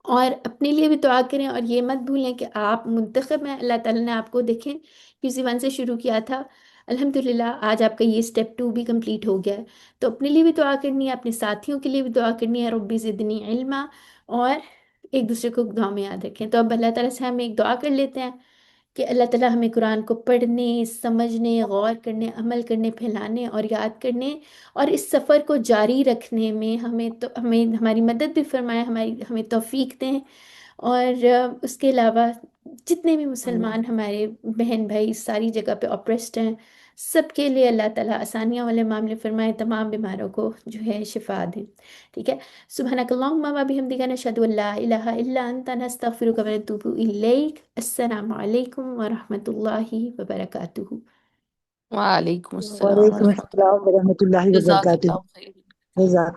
اور اپنے لیے بھی دعا کریں، اور یہ مت بھولیں کہ آپ منتخب ہیں، اللہ تعالیٰ نے آپ کو دیکھیں QC1 سے شروع کیا تھا، الحمدللہ آج آپ کا یہ اسٹیپ 2 بھی کمپلیٹ ہو گیا ہے، تو اپنے لیے بھی دعا کرنی ہے، اپنے ساتھیوں کے لیے بھی دعا کرنی ہے، ربی زدنی علما، اور ایک دوسرے کو دعا میں یاد رکھیں۔ تو اب اللہ تعالیٰ سے ہم ایک دعا کر لیتے ہیں کہ اللہ تعالیٰ ہمیں قرآن کو پڑھنے، سمجھنے، غور کرنے، عمل کرنے، پھیلانے اور یاد کرنے، اور اس سفر کو جاری رکھنے میں ہمیں ہماری مدد بھی فرمائے، ہمیں توفیق دیں، اور اس کے علاوہ جتنے بھی مسلمان ہمارے بہن بھائی ساری جگہ پہ اپریسڈ ہیں، سب کے لیے اللہ تعالیٰ آسانیاں والے معاملے فرمائے، تمام بیماروں کو جو ہے شفا دیں، ٹھیک ہے۔ سبحانک اللہم و بحمدک، نشہد ان لا الہ الا انت، نستغفرک و نتوب الیک۔ السلام علیکم ورحمۃ اللہ وبرکاتہ۔ وعلیکم السلام وعلیکم ورحمۃ السلام ورحمۃ اللہ اللہ، جزاک وبرکاتہ۔ اللہ خیر۔ جزاک